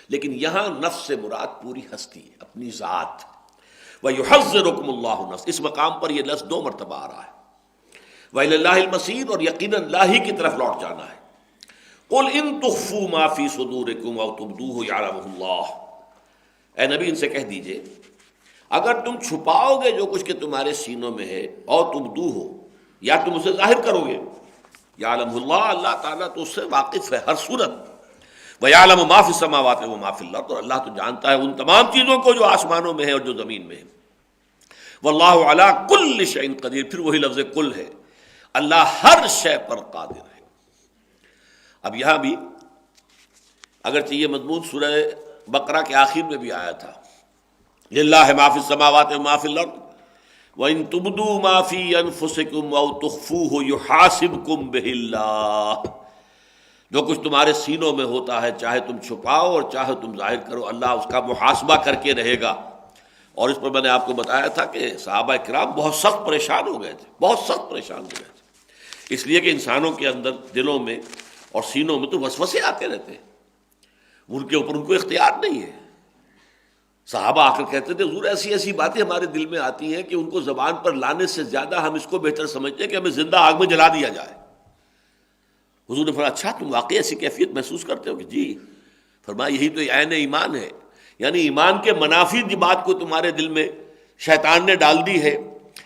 لیکن یہاں نفس سے مراد پوری ہستی ہے، اپنی ذات۔ وَيُحَذِّرُكُمُ اللَّهُ نَفْسَهُ، اس مقام پر یہ لفظ 2 مرتبہ آ رہا ہے، وَإِلَى اللَّهِ الْمَصِيرُ، اور یقیناً اللہ ہی کی طرف لوٹ جانا ہے۔ قُلْ إِن تُخْفُوا مَا فِي صُدُورِكُمْ أَوْ تُبْدُوهُ يَعْلَمُهُ اللَّهُ، اے نبی ان سے کہہ دیجئے اگر تم چھپاؤ گے جو کچھ کہ تمہارے سینوں میں ہے، اور تبدوه، یا تم اسے ظاہر کرو گے، يَعْلَمُهُ اللَّهُ، اللہ تعالیٰ تو اس سے واقف ہے ہر صورت۔ وَيَعْلَمُ مَا فِي السَّمَاوَاتِ وَمَا فِي الْأَرْضِ، اور اللہ تو جانتا ہے ان تمام چیزوں کو جو آسمانوں میں ہے اور جو زمین میں ہے۔ وَاللَّهُ عَلَىٰ كُلِّ شَيْءٍ قَدِيرٌ، پھر وہی لفظ کل ہے، اللہ ہر شے پر قادر ہے۔ اب یہاں بھی اگرچہ یہ مضمون سورہ بقرہ کے آخر میں بھی آیا تھا، لِلَّهِ مَا فِي السَّمَاوَاتِ وَمَا فِي الْأَرْضِ وَإِن تُبْدُوا مَا فِي أَنفُسِكُمْ أَوْ تُخْفُوهُ يُحَاسِبْكُم بِهِ اللَّهُ، جو کچھ تمہارے سینوں میں ہوتا ہے چاہے تم چھپاؤ اور چاہے تم ظاہر کرو، اللہ اس کا محاسبہ کر کے رہے گا۔ اور اس پر میں نے آپ کو بتایا تھا کہ صحابہ کرام بہت سخت پریشان ہو گئے تھے، بہت سخت پریشان ہو گئے تھے، اس لیے کہ انسانوں کے اندر دلوں میں اور سینوں میں تو وسوسے آتے رہتے ہیں، ان کے اوپر ان کو اختیار نہیں ہے۔ صحابہ آ کر کہتے تھے حضور ایسی ایسی باتیں ہمارے دل میں آتی ہیں کہ ان کو زبان پر لانے سے زیادہ ہم اس کو بہتر سمجھتے ہیں کہ ہمیں زندہ آگ میں جلا دیا جائے۔ حضور نے فرمایا اچھا تم واقعی ایسی کیفیت محسوس کرتے ہو؟ کہ جی۔ فرمایا یہی تو عین ایمان ہے، یعنی ایمان کے منافی بات کو تمہارے دل میں شیطان نے ڈال دی ہے،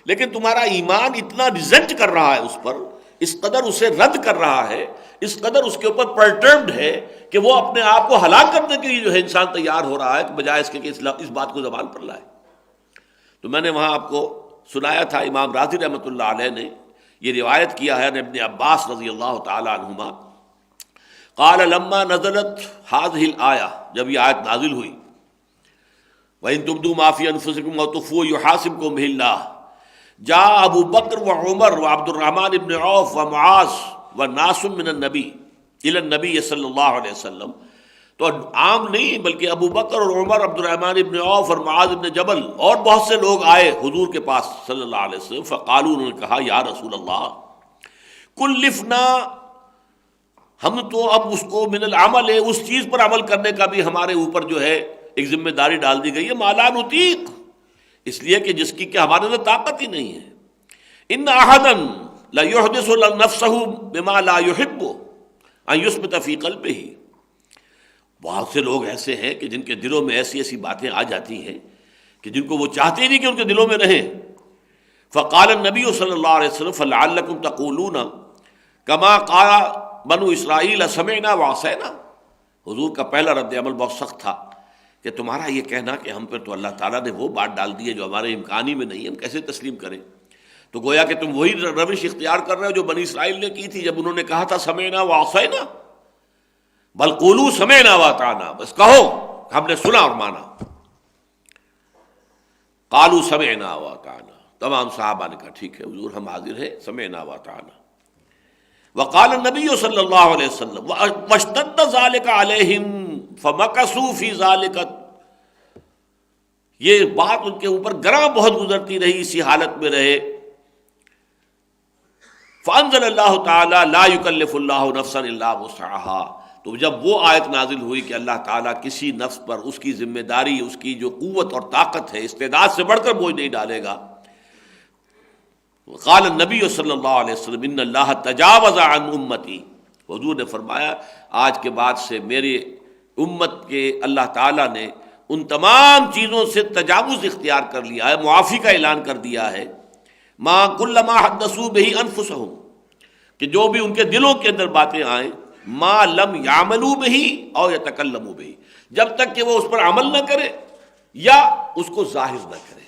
لیکن تمہارا ایمان اتنا ریزنٹ کر رہا ہے اس پر، اس قدر اسے رد کر رہا ہے، اس قدر اس کے اوپر پرٹربڈ ہے کہ وہ اپنے آپ کو ہلاک کرنے کے لیے جو ہے انسان تیار ہو رہا ہے کہ بجائے اس کے کہ اس بات کو زبان پر لائے۔ تو میں نے وہاں آپ کو سنایا تھا، امام راضی رحمۃ اللہ علیہ نے یہ روایت کیا ہے ابن عباس رضی اللہ تعالی عنہما، قال لما نزلت هذه الآیہ، جب یہ آیت نازل ہوئی، وَإِن تُبْدُوا مَا فِي أَنفُسِكُمْ أَوْ تُخْفُوهُ يُحَاسِبْكُم بِهِ اللَّهُ، جاء ابو بکر و عمر و عبد الرحمن ابن عوف و معاذ و ناس من النبی الی النبی صلی اللہ علیہ وسلم. تو عام نہیں بلکہ ابو بکر اور عمر، عبد الرحمن ابن عوف اور معاذ ابن جبل اور بہت سے لوگ آئے حضور کے پاس صلی اللہ علیہ وسلم. فقالوا، انہوں نے کہا یا رسول اللہ کلفنا، ہم تو اب اس کو من العمل ہے، اس چیز پر عمل کرنے کا بھی ہمارے اوپر جو ہے ایک ذمہ داری ڈال دی گئی ہے، ما لا نطیق، اس لیے کہ جس کی کہ ہمارے اندر طاقت ہی نہیں ہے. ان احدا لا يحدث نفسه بما لا يحب ان يثبت في قلبه. بہت سے لوگ ایسے ہیں کہ جن کے دلوں میں ایسی ایسی باتیں آ جاتی ہیں کہ جن کو وہ چاہتے ہی نہیں کہ ان کے دلوں میں رہیں. فقال النبی صلی اللہ علیہ وسلم فلعلکم تقولون کما قال بنو اسرائیل سمعنا وعصینا. حضور کا پہلا رد عمل بہت سخت تھا کہ تمہارا یہ کہنا کہ ہم پر تو اللہ تعالیٰ نے وہ بات ڈال دی ہے جو ہمارے امکان ہی میں نہیں ہے، ہم کیسے تسلیم کریں. تو گویا کہ تم وہی روش اختیار کر رہے ہو جو بنی اسرائیل نے کی تھی جب انہوں نے کہا تھا سمعنا وعصینا. بل قولوا سمعنا واطعنا، بس کہو ہم نے سنا اور مانا. قالوا سمعنا واطعنا، تمام صحابہ نے کہا ٹھیک ہے حضور ہم حاضر ہیں، سمعنا واطعنا. وقال النبی صلی اللہ علیہ وسلم واشتد ذلك علیہم فمکثوا فی ذلک. یہ بات ان کے اوپر گراں بہت گزرتی رہی، اسی حالت میں رہے. فانزل اللہ تعالی لا یکلف اللہ نفسا الا وسعها. تو جب وہ آیت نازل ہوئی کہ اللہ تعالیٰ کسی نفس پر اس کی ذمہ داری، اس کی جو قوت اور طاقت ہے، استعداد سے بڑھ کر بوجھ نہیں ڈالے گا. قال النبی صلی اللہ علیہ وسلم ان اللہ تجاوز عن امتی. حضور نے فرمایا آج کے بعد سے میرے امت کے اللہ تعالیٰ نے ان تمام چیزوں سے تجاوز اختیار کر لیا ہے، معافی کا اعلان کر دیا ہے. ما کل ما حدثوا به انفسهم، کہ جو بھی ان کے دلوں کے اندر باتیں آئیں، ما لم یعملوا به او یتکلموا به، جب تک کہ وہ اس پر عمل نہ کرے یا اس کو ظاہر نہ کرے.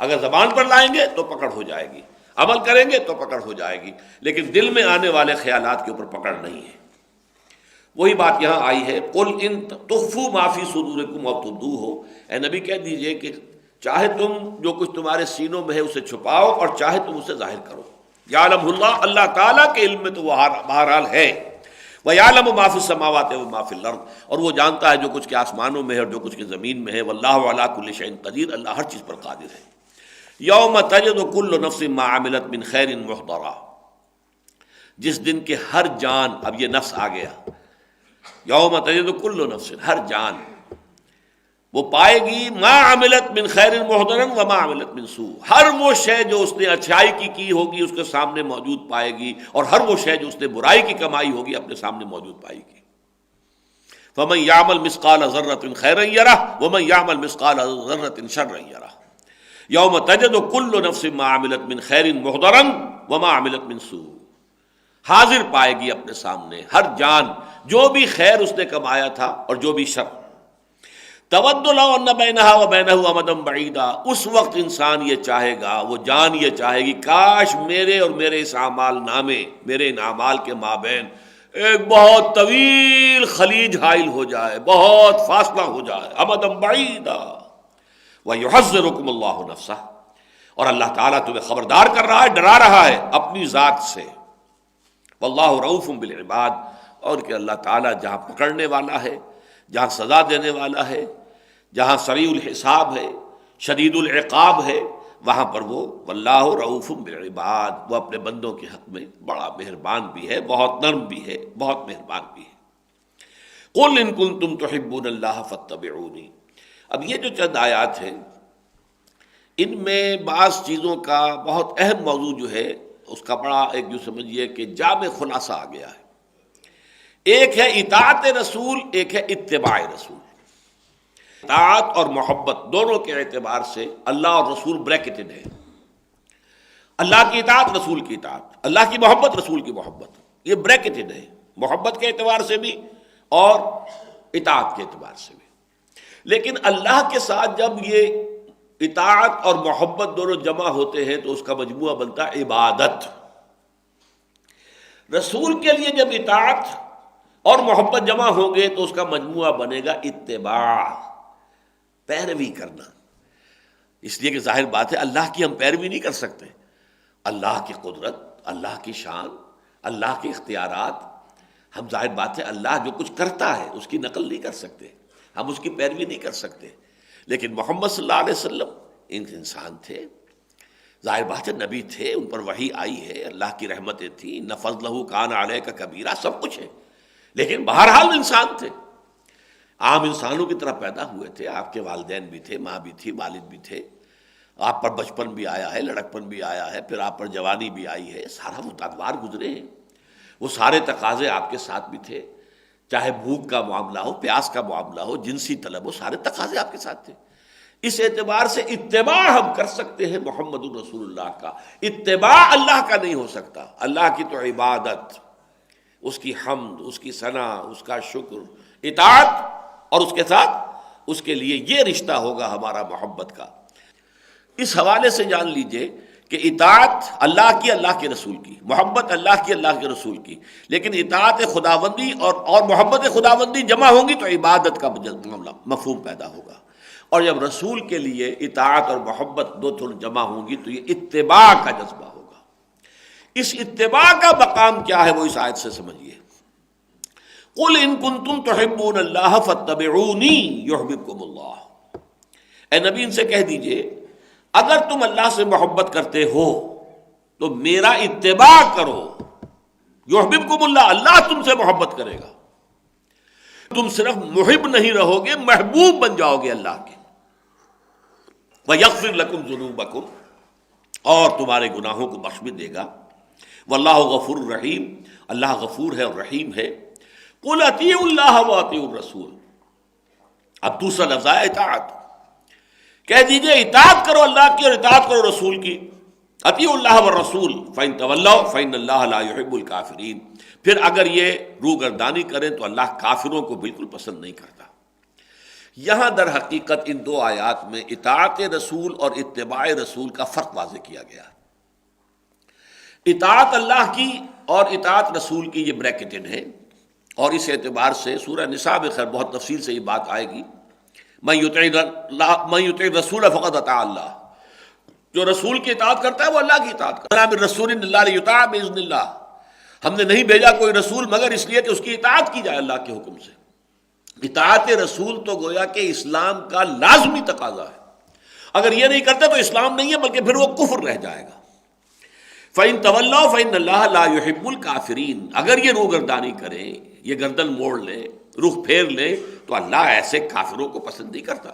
اگر زبان پر لائیں گے تو پکڑ ہو جائے گی، عمل کریں گے تو پکڑ ہو جائے گی، لیکن دل میں آنے والے خیالات کے اوپر پکڑ نہیں ہے. وہی بات یہاں آئی ہے قل ان تخفوا ما فی صدورکم او تبدوہ. اے نبی کہہ دیجئے کہ چاہے تم جو کچھ تمہارے سینوں میں ہے اسے چھپاؤ اور چاہے تم اسے ظاہر کرو. یعلم اللہ، اللہ تعالیٰ کے علم میں تو وہ بہرحال ہے. وَيَعْلَمُ مَا فِي السَّمَاوَاتِ وَمَا فِي الْأَرْضِ، اور وہ جانتا ہے جو کچھ کے آسمانوں میں ہے اور جو کچھ کے زمین میں ہے. وَاللَّهُ عَلَىٰ كُلِّ شَيْءٍ قَدِيرٌ، اللہ ہر چیز پر قادر ہے. یوم تجد کل نفس ما عملت من خیر محضرا، جس دن کے ہر جان، اب یہ نفس آ گیا، یوم تجد کل نفس، ہر جان وہ پائے گی ما عملت من خیر محضرا وما عملت من سوء، ہر وہ شے جو اس نے اچھائی کی ہوگی اس کے سامنے موجود پائے گی، اور ہر وہ شے جو اس نے برائی کی کمائی ہوگی اپنے سامنے موجود پائے گی. فمن یعمل مثقال ذرۃ خیرا یرہ ومن یعمل مثقال ذرۃ شرا یرہ. یوم تجد کل نفس ما عملت من خیر محضرا وما عملت من سوء، حاضر پائے گی اپنے سامنے ہر جان جو بھی خیر اس نے کمایا تھا اور جو بھی شر. تود لو ان بینہا وبینہ امدا بعیدا، اس وقت انسان یہ چاہے گا، وہ جان یہ چاہے گی کاش میرے اور میرے اس اعمال نامے، میرے ان اعمال کے مابین ایک بہت طویل خلیج حائل ہو جائے، بہت فاصلہ ہو جائے. امدا بعیدا وَيُحَذِّرُكُمُ اللَّهُ نَفْسَهُ، اور اللہ تعالیٰ تمہیں خبردار کر رہا ہے، ڈرا رہا ہے اپنی ذات سے. وَاللَّهُ رَءُوفٌ بِالْعِبَادِ، اور کہ اللہ تعالیٰ جہاں پکڑنے والا ہے، جہاں سزا دینے والا ہے، جہاں سریع الحساب ہے، شدید العقاب ہے، وہاں پر وہ وَاللَّهُ رَءُوفٌ بِالْعِبَادِ، وہ اپنے بندوں کے حق میں بڑا مہربان بھی ہے، بہت نرم بھی ہے، بہت مہربان بھی ہے. قُلْ إِن كُنتُمْ تُحِبُّونَ اللَّهَ فَاتَّبِعُونِي. اب یہ جو چند آیات ہیں ان میں بعض چیزوں کا بہت اہم موضوع جو ہے اس کا بڑا ایک جو سمجھیے کہ جامع خلاصہ آ گیا ہے. ایک ہے اطاعت رسول، ایک ہے اتباع رسول. اطاعت اور محبت دونوں کے اعتبار سے اللہ اور رسول بریکٹڈ ہے. اللہ کی اطاعت، رسول کی اطاعت، اللہ کی محبت، رسول کی محبت، یہ بریکٹڈ ہے، محبت کے اعتبار سے بھی اور اطاعت کے اعتبار سے بھی. لیکن اللہ کے ساتھ جب یہ اطاعت اور محبت دونوں جمع ہوتے ہیں تو اس کا مجموعہ بنتا ہے عبادت. رسول کے لیے جب اطاعت اور محبت جمع ہوں گے تو اس کا مجموعہ بنے گا اتباع، پیروی کرنا. اس لیے کہ ظاہر بات ہے اللہ کی ہم پیروی نہیں کر سکتے، اللہ کی قدرت، اللہ کی شان، اللہ کے اختیارات، ہم ظاہر بات ہے اللہ جو کچھ کرتا ہے اس کی نقل نہیں کر سکتے، ہم اس کی پیروی نہیں کر سکتے، لیکن محمد صلی اللہ علیہ وسلم انسان تھے، ظاہر بات ہے نبی تھے، ان پر وحی آئی ہے، اللہ کی رحمتیں تھیں، نہ فضلہ کان علیہ کا کبیرہ، سب کچھ ہے، لیکن بہرحال انسان تھے، عام انسانوں کی طرح پیدا ہوئے تھے، آپ کے والدین بھی تھے، ماں بھی تھی، والد بھی تھے، آپ پر بچپن بھی آیا ہے، لڑکپن بھی آیا ہے، پھر آپ پر جوانی بھی آئی ہے، سارا وہ ادوار گزرے ہیں، وہ سارے تقاضے آپ کے ساتھ بھی تھے، چاہے بھوک کا معاملہ ہو، پیاس کا معاملہ ہو، جنسی طلب ہو، سارے تقاضے آپ کے ساتھ تھے۔ اس اعتبار سے اتباع ہم کر سکتے ہیں محمد الرسول اللہ کا، اتباع اللہ کا نہیں ہو سکتا۔ اللہ کی تو عبادت، اس کی حمد، اس کی ثنا، اس کا شکر، اطاعت، اور اس کے ساتھ اس کے لیے یہ رشتہ ہوگا ہمارا محبت کا۔ اس حوالے سے جان لیجئے کہ اطاعت اللہ کی، اللہ کے رسول کی، محبت اللہ کی، اللہ کے رسول کی، لیکن اطاعت خداوندی اور محبت خداوندی جمع ہوں گی تو عبادت کا معاملہ مفہوم پیدا ہوگا، اور جب رسول کے لیے اطاعت اور محبت دو تھوڑی جمع ہوں گی تو یہ اتباع کا جذبہ ہوگا۔ اس اتباع کا مقام کیا ہے وہ اس آیت سے سمجھیے۔ قل ان کنتم تحبون اللہ فاتبعونی یحببکم اللہ، اے نبی ان سے کہہ دیجئے اگر تم اللہ سے محبت کرتے ہو تو میرا اتباع کرو، یحببکم اللہ، اللہ تم سے محبت کرے گا، تم صرف محب نہیں رہو گے، محبوب بن جاؤ گے اللہ کے، وَيَغْفِرْ لَكُمْ ذُنُوبَكُمْ، اور تمہارے گناہوں کو بخش بھی دے گا، واللہ غفور الرحیم، اللہ غفور ہے اور رحیم ہے۔ قُلْ اطیعوا اللہ واطیعوا الرسول، اب دوسرا لفظ ہے اطاعت، کہہ دیجئے اطاعت کرو اللہ کی اور اطاعت کرو رسول کی، اطیعوا اللہ والرسول فإن تولوا فإن اللہ لا يحب الکافرین، پھر اگر یہ روگردانی کریں تو اللہ کافروں کو بالکل پسند نہیں کرتا۔ یہاں در حقیقت ان دو آیات میں اطاعت رسول اور اتباع رسول کا فرق واضح کیا گیا۔ اطاعت اللہ کی اور اطاعت رسول کی یہ بریکٹڈ ہے، اور اس اعتبار سے سورہ نساء میں خیر بہت تفصیل سے یہ بات آئے گی، من یطع الرسول فقد اطاع اللہ، جو رسول کی اطاعت کرتا ہے وہ اللہ کی اطاعت کرتا ہے۔ من رسول الا لیطاع باذن اللہ، ہم نے نہیں بھیجا کوئی رسول مگر اس لیے کہ اس کی اطاعت کی جائے اللہ کے حکم سے۔ اطاعت رسول تو گویا کہ اسلام کا لازمی تقاضا ہے، اگر یہ نہیں کرتے تو اسلام نہیں ہے بلکہ پھر وہ کفر رہ جائے گا۔ فَإِن تَوَلَّوْا فَإِنَّ اللَّهَ لَا يُحِبُّ الْكَافِرِينَ، اگر یہ روگردانی کریں، یہ گردن موڑ لیں، رخ پھیر لیں، تو اللہ ایسے کافروں کو پسند نہیں کرتا۔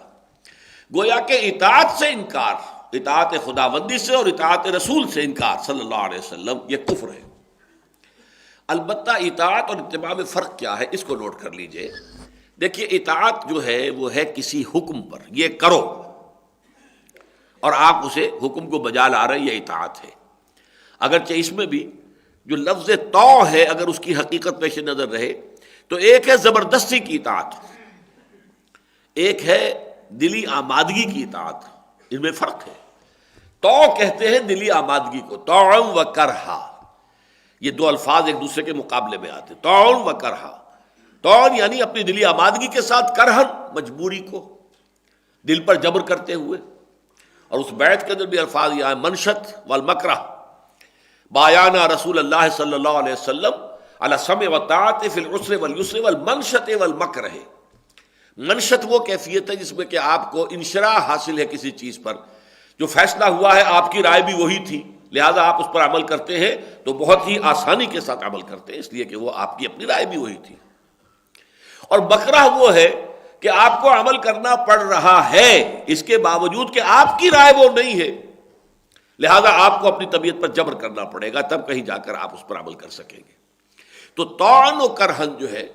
گویا کہ اطاعت سے انکار، اطاعت خداوندی سے اور اطاعت رسول سے انکار صلی اللہ علیہ وسلم، یہ کفر ہے۔ البتہ اطاعت اور اتباع میں فرق کیا ہے اس کو نوٹ کر لیجئے۔ دیکھیے اطاعت جو ہے وہ ہے کسی حکم پر، یہ کرو، اور آپ اسے حکم کو بجا لا رہے، یہ اطاعت ہے۔ اگرچہ اس میں بھی جو لفظ طاع ہے اگر اس کی حقیقت پیش نظر رہے تو ایک ہے زبردستی کی اطاعت، ایک ہے دلی آمادگی کی اطاعت، ان میں فرق ہے۔ طاع کہتے ہیں دلی آمادگی کو، طاعا و کرہا، یہ دو الفاظ ایک دوسرے کے مقابلے میں آتے ہیں، طاعا و کرہا۔ طاعا یعنی اپنی دلی آمادگی کے ساتھ، کرہن مجبوری کو دل پر جبر کرتے ہوئے، اور اس بیعت کے اندر بھی الفاظ یہ ہے منشت والمکرہ، بایانا رسول اللہ صلی اللہ علیہ وسلم علی السمع والطاعۃ فی العسر والیسر والمنشط والمکرہ۔ منشط وہ کیفیت ہے جس میں کہ آپ کو انشراح حاصل ہے کسی چیز پر، جو فیصلہ ہوا ہے آپ کی رائے بھی وہی تھی، لہذا آپ اس پر عمل کرتے ہیں تو بہت ہی آسانی کے ساتھ عمل کرتے ہیں، اس لیے کہ وہ آپ کی اپنی رائے بھی وہی تھی۔ اور مکرہ وہ ہے کہ آپ کو عمل کرنا پڑ رہا ہے اس کے باوجود کہ آپ کی رائے وہ نہیں ہے، لہذا آپ کو اپنی طبیعت پر جبر کرنا پڑے گا، تب کہیں جا کر آپ اس پر عمل کر سکیں گے۔ تو طعن و کرہن جو ہے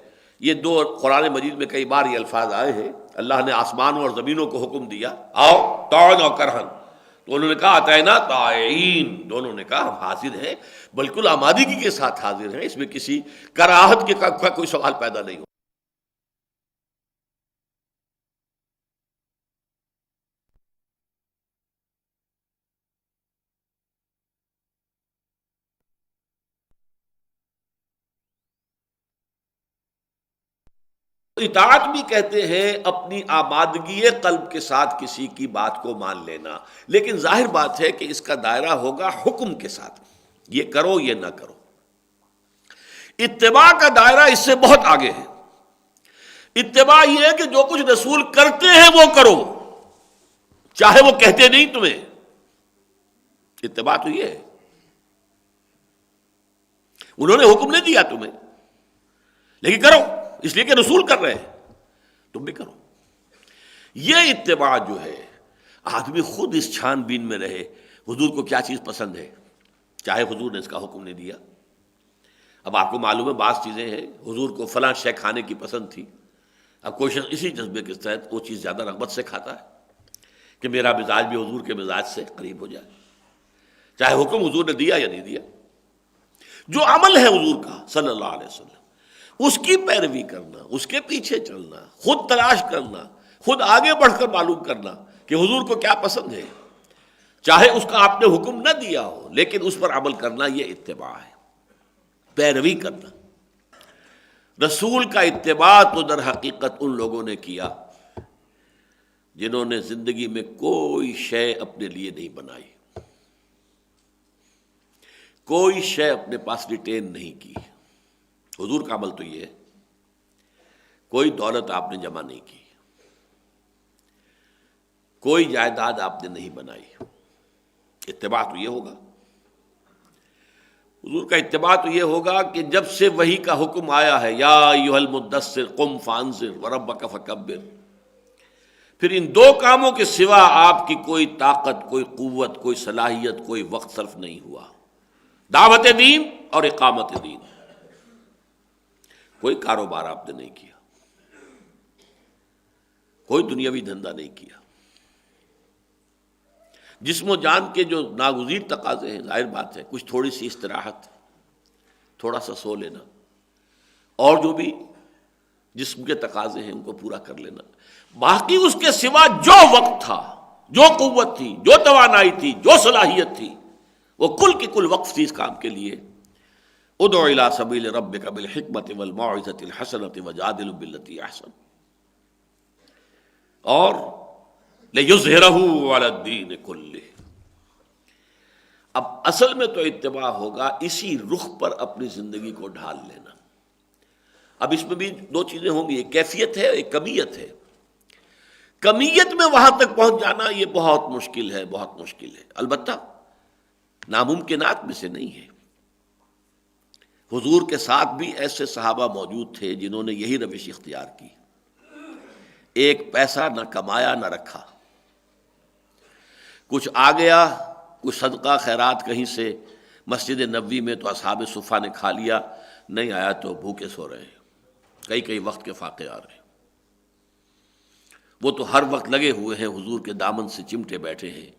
یہ دو قرآن مجید میں کئی بار یہ الفاظ آئے ہیں، اللہ نے آسمانوں اور زمینوں کو حکم دیا آؤ طعن و کرہن، تو انہوں نے کہا اتینا طائعین، دونوں نے کہا ہم حاضر ہیں، بالکل آمادگی کے ساتھ حاضر ہیں، اس میں کسی کراہت کا کوئی سوال پیدا نہیں ہو۔ اطاعت بھی کہتے ہیں اپنی آمادگی قلب کے ساتھ کسی کی بات کو مان لینا، لیکن ظاہر بات ہے کہ اس کا دائرہ ہوگا حکم کے ساتھ، یہ کرو یہ نہ کرو۔ اتباع کا دائرہ اس سے بہت آگے ہے۔ اتباع یہ ہے کہ جو کچھ رسول کرتے ہیں وہ کرو، چاہے وہ کہتے نہیں تمہیں۔ اتباع تو یہ ہے، انہوں نے حکم نہیں دیا تمہیں، لیکن کرو اس لیے کہ رسول کر رہے ہیں، تم بھی کرو۔ یہ اتباع جو ہے، آدمی خود اس چھان بین میں رہے حضور کو کیا چیز پسند ہے، چاہے حضور نے اس کا حکم نہیں دیا۔ اب آپ کو معلوم ہے بعض چیزیں ہیں حضور کو فلاں شے کھانے کی پسند تھی، اب کوئی شخص اسی جذبے کے تحت وہ چیز زیادہ رغبت سے کھاتا ہے کہ میرا مزاج بھی حضور کے مزاج سے قریب ہو جائے، چاہے حکم حضور نے دیا یا نہیں دیا۔ جو عمل ہے حضور کا صلی اللہ علیہ وسلم، اس کی پیروی کرنا، اس کے پیچھے چلنا، خود تلاش کرنا، خود آگے بڑھ کر معلوم کرنا کہ حضور کو کیا پسند ہے، چاہے اس کا آپ نے حکم نہ دیا ہو لیکن اس پر عمل کرنا، یہ اتباع ہے، پیروی کرنا۔ رسول کا اتباع تو در حقیقت ان لوگوں نے کیا جنہوں نے زندگی میں کوئی شے اپنے لیے نہیں بنائی، کوئی شے اپنے پاس ریٹین نہیں کی۔ حضور کا عمل تو یہ ہے، کوئی دولت آپ نے جمع نہیں کی، کوئی جائیداد آپ نے نہیں بنائی۔ اتباع تو یہ ہوگا، حضور کا اتباع تو یہ ہوگا کہ جب سے وحی کا حکم آیا ہے یا ایھا المدثر قم فانذر وربک فکبر، پھر ان دو کاموں کے سوا آپ کی کوئی طاقت، کوئی قوت، کوئی صلاحیت، کوئی وقت صرف نہیں ہوا، دعوت دین اور اقامت دین۔ کوئی کاروبار آپ نے نہیں کیا، کوئی دنیاوی دھندا نہیں کیا۔ جسم و جان کے جو ناگزیر تقاضے ہیں، ظاہر بات ہے کچھ تھوڑی سی استراحت، تھوڑا سا سو لینا، اور جو بھی جسم کے تقاضے ہیں ان کو پورا کر لینا، باقی اس کے سوا جو وقت تھا، جو قوت تھی، جو توانائی تھی، جو صلاحیت تھی، وہ کل کی کل وقف تھی اس کام کے لیے۔ ادع الی سبیل ربک بالحکمۃ والموعظۃ الحسنۃ وجادلهم بالتی احسن، اور لِیُظْہِرَهُ عَلَى الدِّینِ کُلِّهِ۔ اب اصل میں تو اتباع ہوگا اسی رخ پر اپنی زندگی کو ڈھال لینا۔ اب اس میں بھی دو چیزیں ہوں گی، ایک کیفیت ہے، ایک کمیت ہے۔ کمیت میں وہاں تک پہنچ جانا یہ بہت مشکل ہے، بہت مشکل ہے، البتہ ناممکنات میں سے نہیں ہے۔ حضور کے ساتھ بھی ایسے صحابہ موجود تھے جنہوں نے یہی روش اختیار کی، ایک پیسہ نہ کمایا نہ رکھا، کچھ آ گیا، کچھ صدقہ خیرات کہیں سے مسجد نبوی میں تو اصحاب صفہ نے کھا لیا، نہیں آیا تو بھوکے سو رہے ہیں، کئی وقت کے فاقے آ رہے ہیں۔ وہ تو ہر وقت لگے ہوئے ہیں، حضور کے دامن سے چمٹے بیٹھے ہیں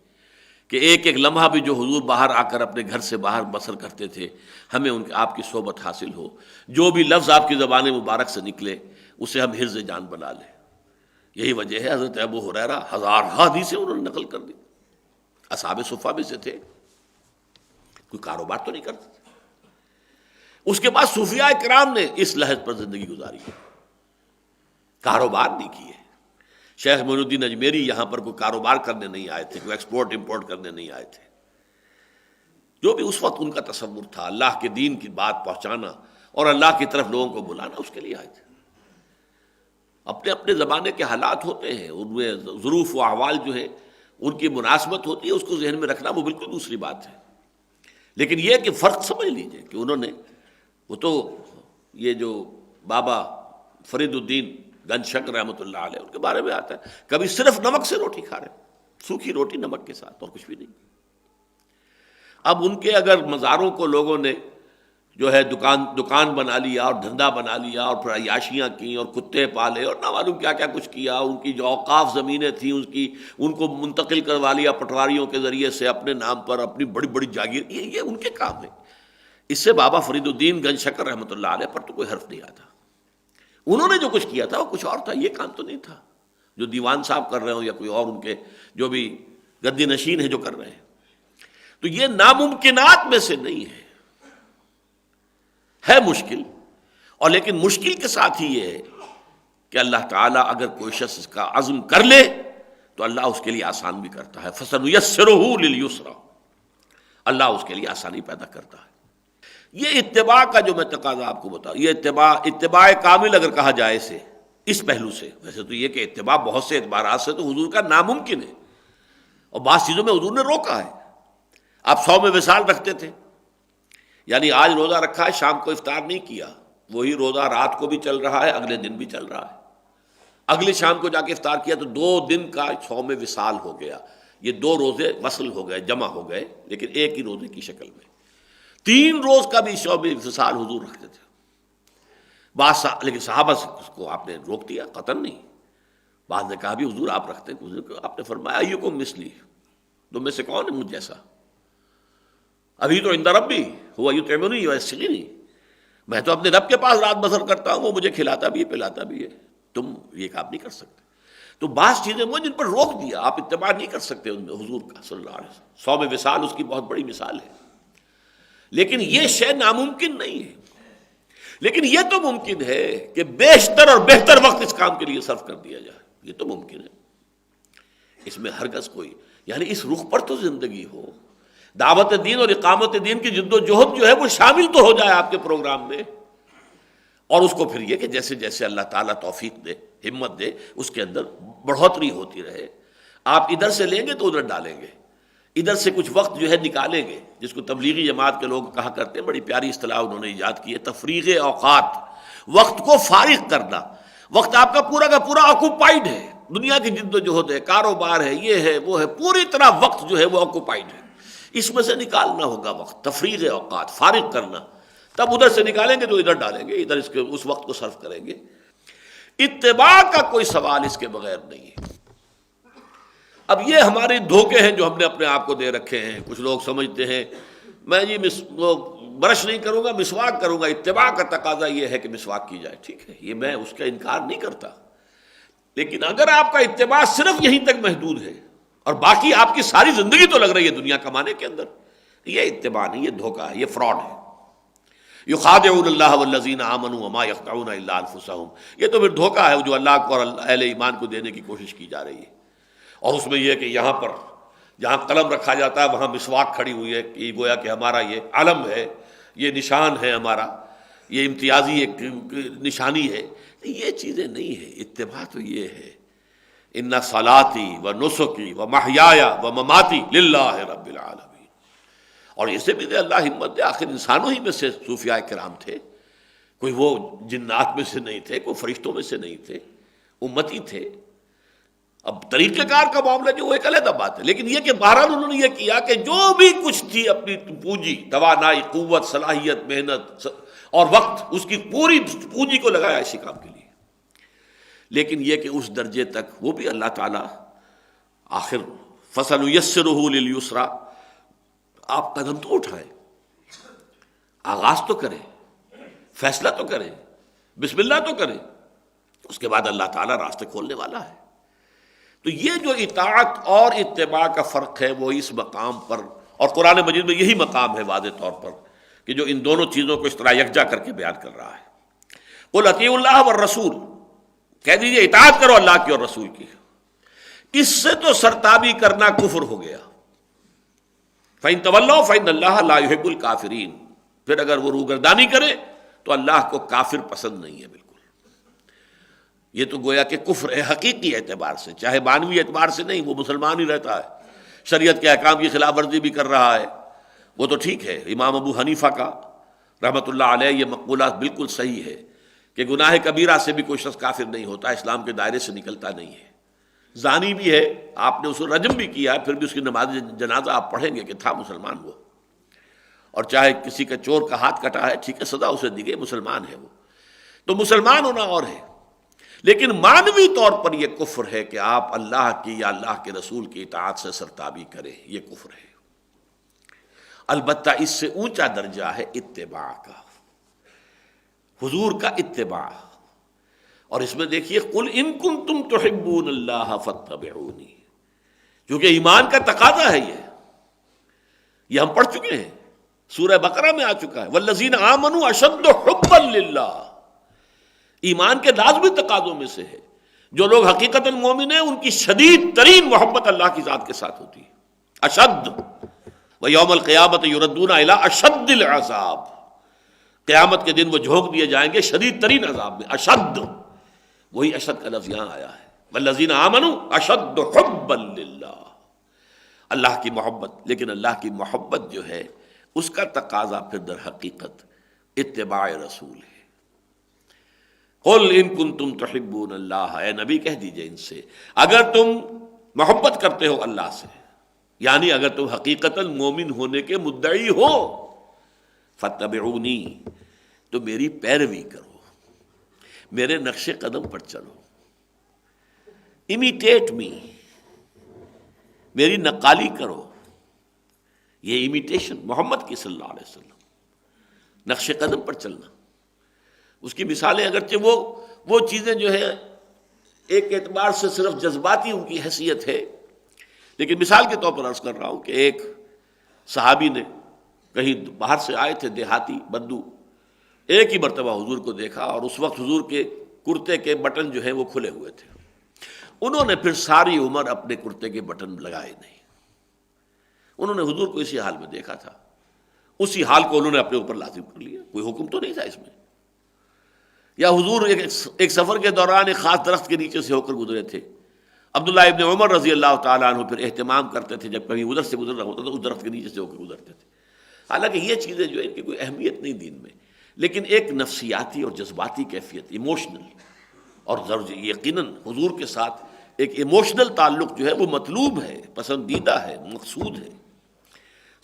کہ ایک ایک لمحہ بھی جو حضور باہر آ کر اپنے گھر سے باہر بسر کرتے تھے، ہمیں ان آپ کی صحبت حاصل ہو، جو بھی لفظ آپ کی زبان مبارک سے نکلے اسے ہم حرز جان بنا لیں۔ یہی وجہ ہے حضرت ابو ہریرہ ہزارہ حدیثیں انہوں نے نقل کر دی، اصحاب صفہ میں سے تھے، کوئی کاروبار تو نہیں کرتے تھے۔ اس کے بعد صوفیاء کرام نے اس لحظ پر زندگی گزاری، کاروبار نہیں کیے۔ شیخ معین الدین اجمیری یہاں پر کوئی کاروبار کرنے نہیں آئے تھے، کوئی ایکسپورٹ امپورٹ کرنے نہیں آئے تھے، جو بھی اس وقت ان کا تصور تھا اللہ کے دین کی بات پہنچانا اور اللہ کی طرف لوگوں کو بلانا، اس کے لیے آئے تھے۔ اپنے اپنے زمانے کے حالات ہوتے ہیں، ان میں ظروف و احوال جو ہے ان کی مناسبت ہوتی ہے، اس کو ذہن میں رکھنا وہ بالکل دوسری بات ہے۔ لیکن یہ کہ فرق سمجھ لیجئے کہ انہوں نے، وہ تو یہ جو بابا فرید الدین گنج شکر رحمۃ اللہ علیہ ان کے بارے میں آتا ہے، کبھی صرف نمک سے روٹی کھا رہے، سوکھی روٹی نمک کے ساتھ اور کچھ بھی نہیں۔ اب ان کے اگر مزاروں کو لوگوں نے جو ہے دکان بنا لیا اور دھندا بنا لیا اور پھر عیاشیاں کی اور کتے پالے اور نہ معلوم کیا کیا کچھ کیا، ان کی جو اوقاف زمینیں تھیں ان کو منتقل کروا لیا پٹواریوں کے ذریعے سے اپنے نام پر، اپنی بڑی بڑی جاگیر، یہ ان کے کام ہے۔ اس سے بابا فرید الدین گنج شکر رحمۃ اللہ علیہ پر تو کوئی حرف نہیں آتا۔ انہوں نے جو کچھ کیا تھا وہ کچھ اور تھا، یہ کام تو نہیں تھا جو دیوان صاحب کر رہے ہوں یا کوئی اور ان کے جو بھی گدی نشین ہے جو کر رہے ہیں۔ تو یہ ناممکنات میں سے نہیں ہے مشکل، اور لیکن مشکل کے ساتھ ہی یہ ہے کہ اللہ تعالیٰ اگر کوئی شخص اس کا عزم کر لے تو اللہ اس کے لیے آسان بھی کرتا ہے. فَسَنُيَسِّرُهُ لِلْيُسْرَىٰ، اللہ اس کے لیے آسانی پیدا کرتا ہے. یہ اتباع کا جو میں تقاضا آپ کو بتاؤں، یہ اتباع کامل اگر کہا جائے سے اس پہلو سے، ویسے تو یہ کہ اتباع بہت سے اعتبارات سے تو حضور کا ناممکن ہے، اور بعض چیزوں میں حضور نے روکا ہے. آپ 100 میں وصال رکھتے تھے، یعنی آج روزہ رکھا ہے، شام کو افطار نہیں کیا، وہی روزہ رات کو بھی چل رہا ہے، اگلے دن بھی چل رہا ہے، اگلے شام کو جا کے افطار کیا تو 2 دن کا 100 میں وصال ہو گیا. یہ 2 روزے وصل ہو گئے، جمع ہو گئے، لیکن ایک ہی روزے کی شکل میں. 3 روز کا بھی 100 میں وصال حضور رکھتے تھے. لیکن صحابہ سے اس کو آپ نے روک دیا، قطعاً نہیں. بعض نے کہا بھی حضور آپ رکھتے ہیں، حضور آپ نے فرمایا ایکم مثلی، تم میں سے کون ہے مجھ جیسا؟ ابھی تو عند ربی ہوا یطعمنی ویسقینی، میں تو اپنے رب کے پاس رات بسر کرتا ہوں، وہ مجھے کھلاتا بھی ہے پلاتا بھی ہے، تم یہ کام نہیں کر سکتے. تو بعض چیزیں وہ جن پر روک دیا، آپ اتباع نہیں کر سکتے ان میں حضور کا صلی اللہ علیہ وسلم. 100 میں وصال اس کی بہت بڑی مثال ہے، لیکن یہ شے ناممکن نہیں ہے. لیکن یہ تو ممکن ہے کہ بیشتر اور بہتر وقت اس کام کے لیے صرف کر دیا جائے، یہ تو ممکن ہے. اس میں ہرگز کوئی، یعنی اس رخ پر تو زندگی ہو، دعوت دین اور اقامت دین کی جد و جہد جو ہے وہ شامل تو ہو جائے آپ کے پروگرام میں، اور اس کو پھر یہ کہ جیسے جیسے اللہ تعالیٰ توفیق دے، ہمت دے، اس کے اندر بڑھوتری ہوتی رہے. آپ ادھر سے لیں گے تو ادھر ڈالیں گے، ادھر سے کچھ وقت جو ہے نکالیں گے، جس کو تبلیغی جماعت کے لوگ کہا کرتے ہیں، بڑی پیاری اصطلاح انہوں نے ایجاد کی ہے، تفریغ اوقات، وقت کو فارغ کرنا. وقت آپ کا پورا آکوپائیڈ ہے، دنیا کی جد و جہد ہے، کاروبار ہے، یہ ہے وہ ہے، پوری طرح وقت جو ہے وہ آکوپائیڈ ہے. اس میں سے نکالنا ہوگا وقت، تفریغ اوقات، فارغ کرنا. تب ادھر سے نکالیں گے تو ادھر ڈالیں گے، ادھر اس وقت کو صرف کریں گے. اتباع کا کوئی سوال اس کے بغیر نہیں ہے. اب یہ ہمارے دھوکے ہیں جو ہم نے اپنے آپ کو دے رکھے ہیں. کچھ لوگ سمجھتے ہیں میں جی برش نہیں کروں گا، مسواک کروں گا. اتباع کا تقاضا یہ ہے کہ مسواک کی جائے، ٹھیک ہے، یہ میں اس کا انکار نہیں کرتا. لیکن اگر آپ کا اتباع صرف یہیں تک محدود ہے اور باقی آپ کی ساری زندگی تو لگ رہی ہے دنیا کمانے کے اندر، یہ اتباع نہیں، یہ دھوکہ ہے، یہ فراڈ ہے. یخادعون اللہ والذین آمنوا وما یخدعون الا انفسهم، یہ تو پھر دھوکہ ہے جو اللہ کو اور اہل ایمان کو دینے کی کوشش کی جا رہی ہے. اور اس میں یہ کہ یہاں پر جہاں قلم رکھا جاتا ہے وہاں مسواک کھڑی ہوئی ہے، کہ گویا کہ ہمارا یہ علم ہے، یہ نشان ہے ہمارا، یہ امتیازی ایک نشانی ہے. یہ چیزیں نہیں ہیں. اتباع تو یہ ہے ان صلاتی و نسکی و محیای و مماتی للہ رب العالمین. اور اسے بھی دے اللہ ہمت دے، آخر انسانوں ہی میں سے صوفیاء کرام تھے، کوئی وہ جنات میں سے نہیں تھے، کوئی فرشتوں میں سے نہیں تھے، امتی تھے. اب طریقہ کار کا معاملہ جو وہ ایک علیحدہ بات ہے، لیکن یہ کہ بہرحال انہوں نے یہ کیا کہ جو بھی کچھ تھی اپنی پونجی، توانائی، قوت، صلاحیت، محنت اور وقت، اس کی پوری پونجی کو لگایا اسی کام کے لیے. لیکن یہ کہ اس درجے تک وہ بھی اللہ تعالیٰ آخر فَسَنُيَسِّرُهُ لِلْيُسْرَىٰ، آپ قدم تو اٹھائیں، آغاز تو کریں، فیصلہ تو کریں، بسم اللہ تو کریں، اس کے بعد اللہ تعالیٰ راستے کھولنے والا ہے. تو یہ جو اطاعت اور اتباع کا فرق ہے وہ اس مقام پر، اور قرآن مجید میں یہی مقام ہے واضح طور پر کہ جو ان دونوں چیزوں کو اس طرح یکجا کر کے بیان کر رہا ہے. قُلْ اطیعوا اللہ والرسول، کہہ دیجئے اطاعت کرو اللہ کی اور رسول کی. اس سے تو سرتابی کرنا کفر ہو گیا. فَإِن تَوَلَّوْا فَإِنَّ اللَّهَ لَا يُحِبُّ الْكَافِرِينَ، پھر اگر وہ روگردانی کرے تو اللہ کو کافر پسند نہیں ہے بالکل. یہ تو گویا کہ کفر ہے حقیقی اعتبار سے، چاہے معنوی اعتبار سے نہیں، وہ مسلمان ہی رہتا ہے، شریعت کے احکام کی خلاف ورزی بھی کر رہا ہے، وہ تو ٹھیک ہے. امام ابو حنیفہ کا رحمۃ اللہ علیہ یہ مقولہ بالکل صحیح ہے کہ گناہ کبیرہ سے بھی کوئی شخص کافر نہیں ہوتا، اسلام کے دائرے سے نکلتا نہیں ہے. زانی بھی ہے، آپ نے اس کو رجم بھی کیا، پھر بھی اس کی نماز جنازہ آپ پڑھیں گے کہ تھا مسلمان وہ. اور چاہے کسی کا چور کا ہاتھ کٹا ہے، ٹھیک ہے، سزا اسے دی گئی، مسلمان ہے وہ. تو مسلمان ہونا اور ہے، لیکن معنوی طور پر یہ کفر ہے کہ آپ اللہ کی یا اللہ کے رسول کی اطاعت سے سرتابی کریں، یہ کفر ہے. البتہ اس سے اونچا درجہ ہے اتباع کا، حضور کا اتباع. اور اس میں دیکھیے قل ان کنتم تحبون اللہ فاتبعونی، کیونکہ ایمان کا تقاضا ہے. یہ ہم پڑھ چکے ہیں، سورہ بقرہ میں آ چکا ہے، والذین آمنوا اشد حبا للہ. ایمان کے لازمی تقاضوں میں سے ہے. جو لوگ حقیقت المومن ہیں ان کی شدید ترین محبت اللہ کی ذات کے ساتھ ہوتی ہے. اشد ویوم القیامت یردون الی اشد العذاب، قیامت کے دن وہ جھونک دیے جائیں گے شدید ترین عذاب میں. اشد، وہی اشد کا لفظ یہاں آیا ہے. والذین آمنوا اشد حبا للہ، اللہ کی محبت. لیکن اللہ کی محبت جو ہے اس کا تقاضا پھر در حقیقت اتباع رسول ہے. قل ان کنتم تحبون اللہ، اے نبی کہہ دیجئے ان سے اگر تم محبت کرتے ہو اللہ سے، یعنی اگر تم حقیقتاً مومن ہونے کے مدعی ہو، فاتبعونی، تو میری پیروی کرو، میرے نقش قدم پر چلو. امیٹیٹ می، میری نقالی کرو. یہ امیٹیشن محمد کی صلی اللہ علیہ وسلم، نقش قدم پر چلنا. اس کی مثالیں اگرچہ وہ چیزیں جو ہے ایک اعتبار سے صرف جذباتی ان کی حیثیت ہے، لیکن مثال کے طور پر عرض کر رہا ہوں کہ ایک صحابی نے کہیں باہر سے آئے تھے، دیہاتی بدو، ایک ہی مرتبہ حضور کو دیکھا اور اس وقت حضور کے کرتے کے بٹن جو ہیں وہ کھلے ہوئے تھے. انہوں نے پھر ساری عمر اپنے کرتے کے بٹن لگائے نہیں. انہوں نے حضور کو اسی حال میں دیکھا تھا، اسی حال کو انہوں نے اپنے اوپر لازم کر لیا. کوئی حکم تو نہیں تھا اس میں. یا حضور ایک سفر کے دوران ایک خاص درخت کے نیچے سے ہو کر گزرے تھے. عبداللہ ابن عمر رضی اللہ تعالیٰ عنہ پھر اہتمام کرتے تھے جب کبھی ادھر سے گزرنا ہوتا تھا اس درخت کے نیچے سے ہو کر گزرتے تھے. حالانکہ یہ چیزیں جو ہے ان کی کوئی اہمیت نہیں دین میں، لیکن ایک نفسیاتی اور جذباتی کیفیت، ایموشنل، اور یقیناً حضور کے ساتھ ایک ایموشنل تعلق جو ہے وہ مطلوب ہے، پسندیدہ ہے، مقصود ہے.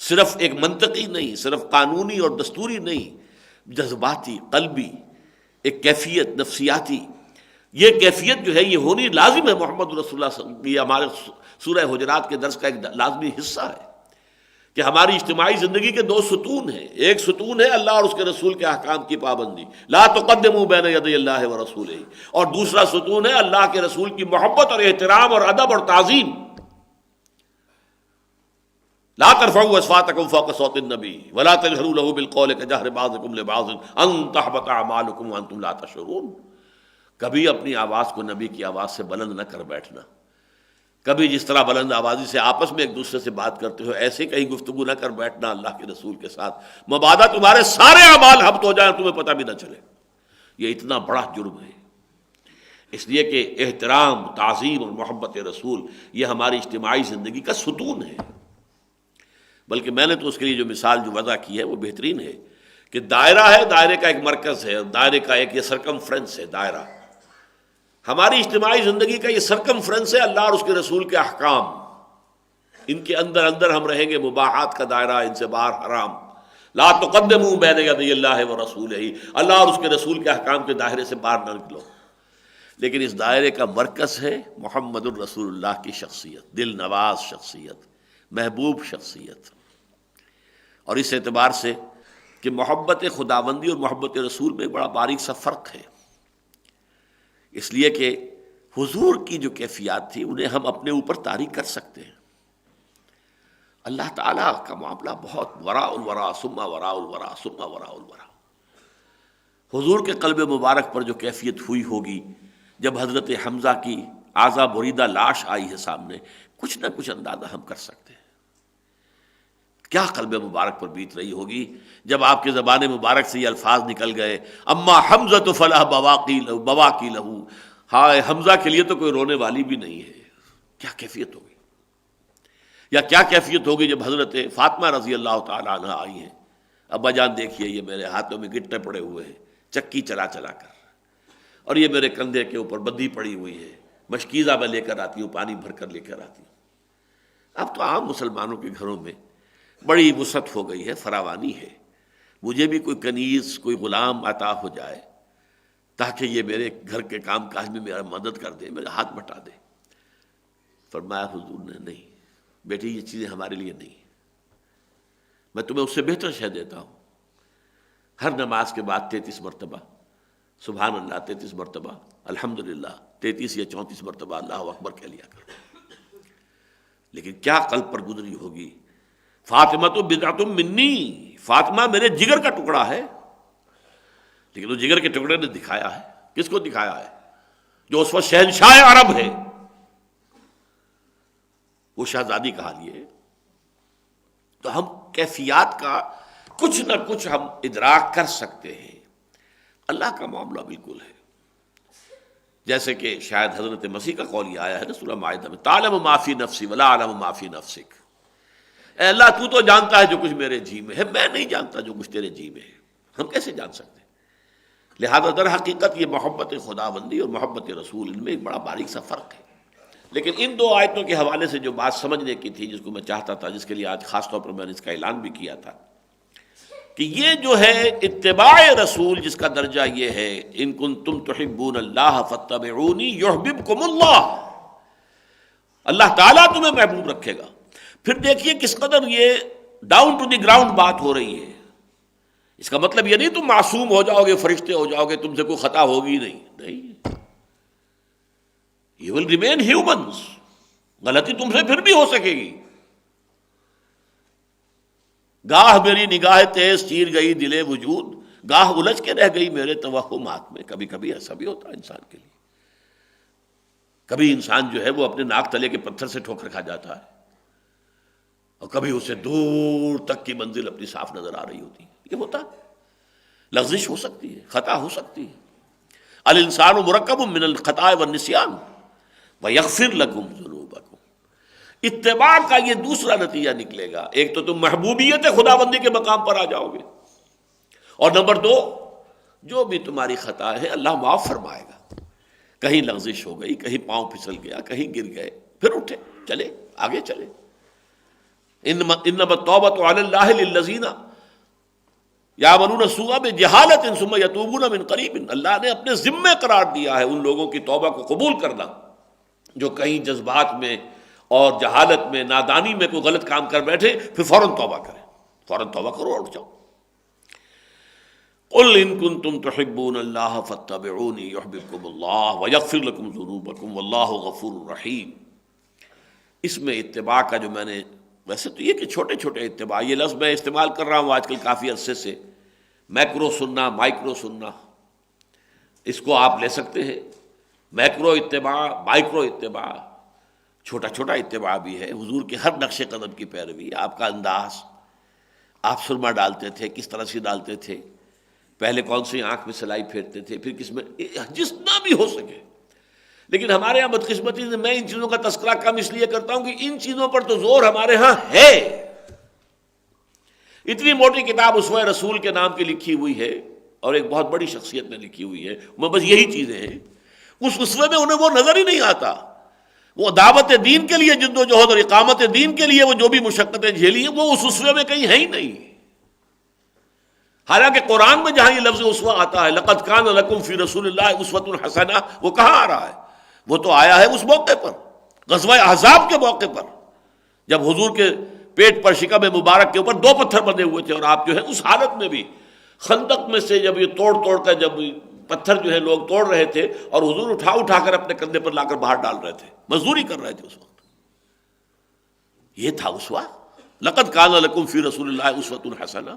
صرف ایک منطقی نہیں، صرف قانونی اور دستوری نہیں، جذباتی، قلبی ایک کیفیت، نفسیاتی. یہ کیفیت جو ہے یہ ہونی لازم ہے. محمد رسول اللہ صلی اللہ علیہ وسلم، یہ ہمارے سورہ حجرات کے درس کا ایک لازمی حصہ ہے کہ ہماری اجتماعی زندگی کے دو ستون ہیں. ایک ستون ہے اللہ اور اس کے رسول کے احکام کی پابندی، لا تقدموا بین یدی اللہ ورسولہ، اور دوسرا ستون ہے اللہ کے رسول کی محبت اور احترام اور ادب اور تعظیم. لا ترفعوا اصواتکم فوق صوت النبی ولا تجهروا له بالقول كجهر بعضکم لبعض ان تحبط اعمالکم وانتم لا تشعرون. کبھی اپنی آواز کو نبی کی آواز سے بلند نہ کر بیٹھنا. کبھی جس طرح بلند آوازی سے آپس میں ایک دوسرے سے بات کرتے ہو ایسے کہیں گفتگو نہ کر بیٹھنا اللہ کے رسول کے ساتھ، مبادا تمہارے سارے اعمال حبط ہو جائیں تمہیں پتہ بھی نہ چلے. یہ اتنا بڑا جرم ہے. اس لیے کہ احترام، تعظیم اور محبت رسول یہ ہماری اجتماعی زندگی کا ستون ہے. بلکہ میں نے تو اس کے لیے جو مثال جو وضع کی ہے وہ بہترین ہے کہ دائرہ ہے، دائرے کا ایک مرکز ہے، دائرے کا ایک یہ سرکمفرنس ہے. دائرہ ہماری اجتماعی زندگی کا یہ سرکمفرنس ہے اللہ اور اس کے رسول کے احکام. ان کے اندر اندر ہم رہیں گے. مباحات کا دائرہ، ان سے باہر حرام. لا تقدموا بین یدی اللہ ورسولہ، اللہ اور اس کے رسول کے احکام کے دائرے سے باہر نہ نکلو. لیکن اس دائرے کا مرکز ہے محمد الرسول اللہ کی شخصیت، دل نواز شخصیت، محبوب شخصیت. اور اس اعتبار سے کہ محبت خداوندی اور محبت رسول میں بڑا باریک سا فرق ہے. اس لیے کہ حضور کی جو کیفیات تھی انہیں ہم اپنے اوپر طاری کر سکتے ہیں. اللہ تعالیٰ کا معاملہ بہت وراء الورا ثم وراء الورا ثم وراء الورا. حضور کے قلب مبارک پر جو کیفیت ہوئی ہوگی جب حضرت حمزہ کی اعضا بریدہ لاش آئی ہے سامنے، کچھ نہ کچھ اندازہ ہم کر سکتے ہیں کیا قلب مبارک پر بیت رہی ہوگی جب آپ کے زبان مبارک سے یہ الفاظ نکل گئے، اما حمزہ فلا بواکی لہو، ہائے حمزہ کے لیے تو کوئی رونے والی بھی نہیں ہے. کیا کیفیت ہوگی؟ یا کیا کیفیت ہوگی جب حضرت فاطمہ رضی اللہ تعالیٰ عنہ آئی ہیں. ابا جان دیکھیے یہ میرے ہاتھوں میں گٹے پڑے ہوئے ہیں چکی چلا چلا کر، اور یہ میرے کندھے کے اوپر بدی پڑی ہوئی ہے، مشکیزہ میں لے کر آتی ہوں، پانی بھر کر لے کر آتی ہوں. اب تو عام مسلمانوں کے گھروں میں بڑی وسعت ہو گئی ہے، فراوانی ہے. مجھے بھی کوئی کنیز، کوئی غلام عطا ہو جائے تاکہ یہ میرے گھر کے کام کاج میں میرا مدد کر دے، میرا ہاتھ بٹا دے. فرمایا حضور نے، نہیں بیٹی یہ چیزیں ہمارے لیے نہیں. میں تمہیں اس سے بہتر شے دیتا ہوں. ہر نماز کے بعد 33 مرتبہ سبحان اللہ، 33 مرتبہ الحمدللہ، 33 یا 34 مرتبہ اللہ اکبر کہہ لیا کرو. لیکن کیا قلب پر گزری ہوگی. فاطمہ تو بضعۃ منی، فاطمہ میرے جگر کا ٹکڑا ہے. لیکن وہ جگر کے ٹکڑے نے دکھایا ہے کس کو دکھایا ہے؟ جو اس وقت شہنشاہ عرب ہے، وہ شہزادی کا حال یہ ہے۔ تو ہم کیفیات کا کچھ نہ کچھ ہم ادراک کر سکتے ہیں۔ اللہ کا معاملہ بالکل ہے جیسے کہ شاید حضرت مسیح کا قول یہ آیا ہے نا سورہ مائدہ میں، تعلم ما فی نفسی ولا اعلم ما فی نفسک، اے اللہ تو جانتا ہے جو کچھ میرے جی میں ہے، میں نہیں جانتا جو کچھ تیرے جی میں ہے۔ ہم کیسے جان سکتے ہیں؟ لہذا در حقیقت یہ محبت خداوندی اور محبت رسول، ان میں ایک بڑا باریک سا فرق ہے۔ لیکن ان دو آیتوں کے حوالے سے جو بات سمجھنے کی تھی، جس کو میں چاہتا تھا، جس کے لیے آج خاص طور پر میں نے اس کا اعلان بھی کیا تھا، کہ یہ جو ہے اتباع رسول، جس کا درجہ یہ ہے ان کنتم تحبون اللہ فاتبعونی یحببکم اللہ، اللہ تعالیٰ تمہیں محبوب رکھے گا۔ پھر دیکھیے کس قدر یہ ڈاؤن ٹو دی گراؤنڈ بات ہو رہی ہے۔ اس کا مطلب یہ نہیں تم معصوم ہو جاؤ گے، فرشتے ہو جاؤ گے، تم سے کوئی خطا ہوگی نہیں، یو ول ریمین ہیومنز، غلطی تم سے پھر بھی ہو سکے گی۔ گاہ میری نگاہ تیز چیر گئی دل وجود، گاہ الجھ کے رہ گئی میرے توہمات میں۔ کبھی کبھی ایسا بھی ہوتا ہے انسان کے لیے، کبھی انسان جو ہے وہ اپنے ناک تلے کے پتھر سے ٹھوکر کھا جاتا ہے، اور کبھی اسے دور تک کی منزل اپنی صاف نظر آ رہی ہوتی ہے۔ یہ ہوتا ہے، لغزش ہو سکتی ہے، خطا ہو سکتی ہے۔ الانسان مرکب من الخطاء والنسیان ویغفر لکم ذنوبکم۔ اتباع کا یہ دوسرا نتیجہ نکلے گا، ایک تو تم محبوبیت خداوندی کے مقام پر آ جاؤ گے، اور نمبر دو جو بھی تمہاری خطا ہے اللہ معاف فرمائے گا۔ کہیں لغزش ہو گئی، کہیں پاؤں پھسل گیا، کہیں گر گئے، پھر اٹھے، چلے آگے چلے۔ انما التوبۃ علی اللہ للذین یعملون السوء بجہالۃ ثم یتوبون من قریب۔ اللہ نے اپنے ذمے قرار دیا ہے ان لوگوں کی توبہ کو قبول کرنا جو کہیں جذبات میں اور جہالت میں، نادانی میں کوئی غلط کام کر بیٹھے، پھر فوراً توبہ کریں، فوراً توبہ کرو اور اٹھ جاؤ۔ قل ان کنتم تحبون اللہ فاتبعونی یحببکم اللہ ویغفر لکم ذنوبکم واللہ غفور رحیم۔ اس میں اتباع کا جو میں نے، ویسے تو یہ کہ چھوٹے چھوٹے اتباع، یہ لفظ میں استعمال کر رہا ہوں آج کل کافی عرصے سے، میکرو سننا، مائکرو سننا، اس کو آپ لے سکتے ہیں۔ میکرو اتباع، مائکرو اتباع، چھوٹا چھوٹا اتباع بھی ہے، حضور کے ہر نقش قدم کی پیروی، آپ کا انداز، آپ سرما ڈالتے تھے کس طرح سے ڈالتے تھے، پہلے کون سی آنکھ میں سلائی پھیرتے تھے، پھر کس میں، جتنا بھی ہو سکے۔ لیکن ہمارے یہاں بدقسمتی سے میں ان چیزوں کا تذکرہ کم اس لیے کرتا ہوں کہ ان چیزوں پر تو زور ہمارے ہاں ہے۔ اتنی موٹی کتاب اسوہ رسول کے نام کی لکھی ہوئی ہے، اور ایک بہت بڑی شخصیت نے لکھی ہوئی ہے، وہ بس یہی چیزیں ہیں۔ اس اسوے میں انہیں وہ نظر ہی نہیں آتا، وہ دعوت دین کے لیے جد و جہد اور اقامت دین کے لیے وہ جو بھی مشقتیں جھیلی ہیں، وہ اس اسوے میں کہیں ہے ہی نہیں۔ حالانکہ قرآن میں جہاں یہ لفظ اسوہ آتا ہے، لقد کان لکم فی رسول اللہ اسوۃ حسنہ، وہ کہاں آ رہا ہے؟ وہ تو آیا ہے اس موقع پر، غزوہ احزاب کے موقع پر، جب حضور کے پیٹ پر شکم مبارک کے اوپر 2 پتھر بندھے ہوئے تھے، اور آپ جو ہے اس حالت میں بھی خندق میں سے جب یہ توڑ توڑ کر جب پتھر جو ہے لوگ توڑ رہے تھے، اور حضور اٹھا اٹھا کر اپنے کندھے پر لا کر باہر ڈال رہے تھے، مزدوری کر رہے تھے اس وقت۔ یہ تھا اسوہ، لقد کان لکم فی رسول اللہ اسوۃ حسنہ۔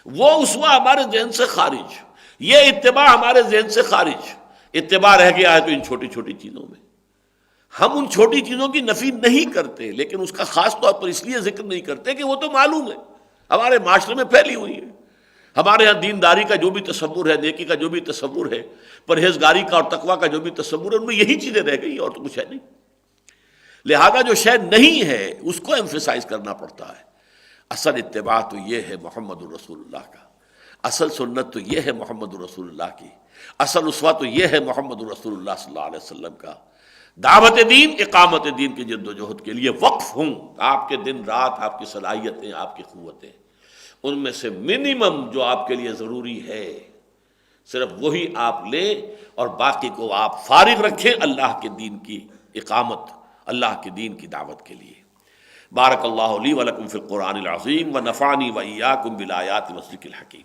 وہ اسوہ ہمارے ذہن سے خارج، یہ اتباع ہمارے ذہن سے خارج۔ اتباع رہ گیا ہے تو ان چھوٹی چھوٹی چیزوں میں۔ ہم ان چھوٹی چیزوں کی نفی نہیں کرتے، لیکن اس کا خاص طور پر اس لیے ذکر نہیں کرتے کہ وہ تو معلوم ہے، ہمارے معاشرے میں پھیلی ہوئی ہے۔ ہمارے ہاں دینداری کا جو بھی تصور ہے، نیکی کا جو بھی تصور ہے، پرہیزگاری کا اور تقویٰ کا جو بھی تصور ہے، ان میں یہی چیزیں رہ گئی اور تو کچھ ہے نہیں۔ لہذا جو شے نہیں ہے اس کو ایمفیسائز کرنا پڑتا ہے۔ اصل اتباع تو یہ ہے محمد الرسول اللہ کا، اصل سنت تو یہ ہے محمد الرسول اللہ کی، اصل اسوہ تو یہ ہے محمد الرسول اللہ صلی اللہ علیہ وسلم کا۔ دعوت دین، اقامت دین کی جد و جہد کے لیے وقف ہوں۔ آپ کے دن رات، آپ کی صلاحیتیں، آپ کی قوتیں، ان میں سے منیمم جو آپ کے لیے ضروری ہے صرف وہی آپ لیں، اور باقی کو آپ فارغ رکھیں اللہ کے دین کی اقامت، اللہ کے دین کی دعوت کے لیے۔ بارک اللہ لی ولکم فی القرآن العظیم ونفعنی وإیاکم بالآیات والذکر الحکیم۔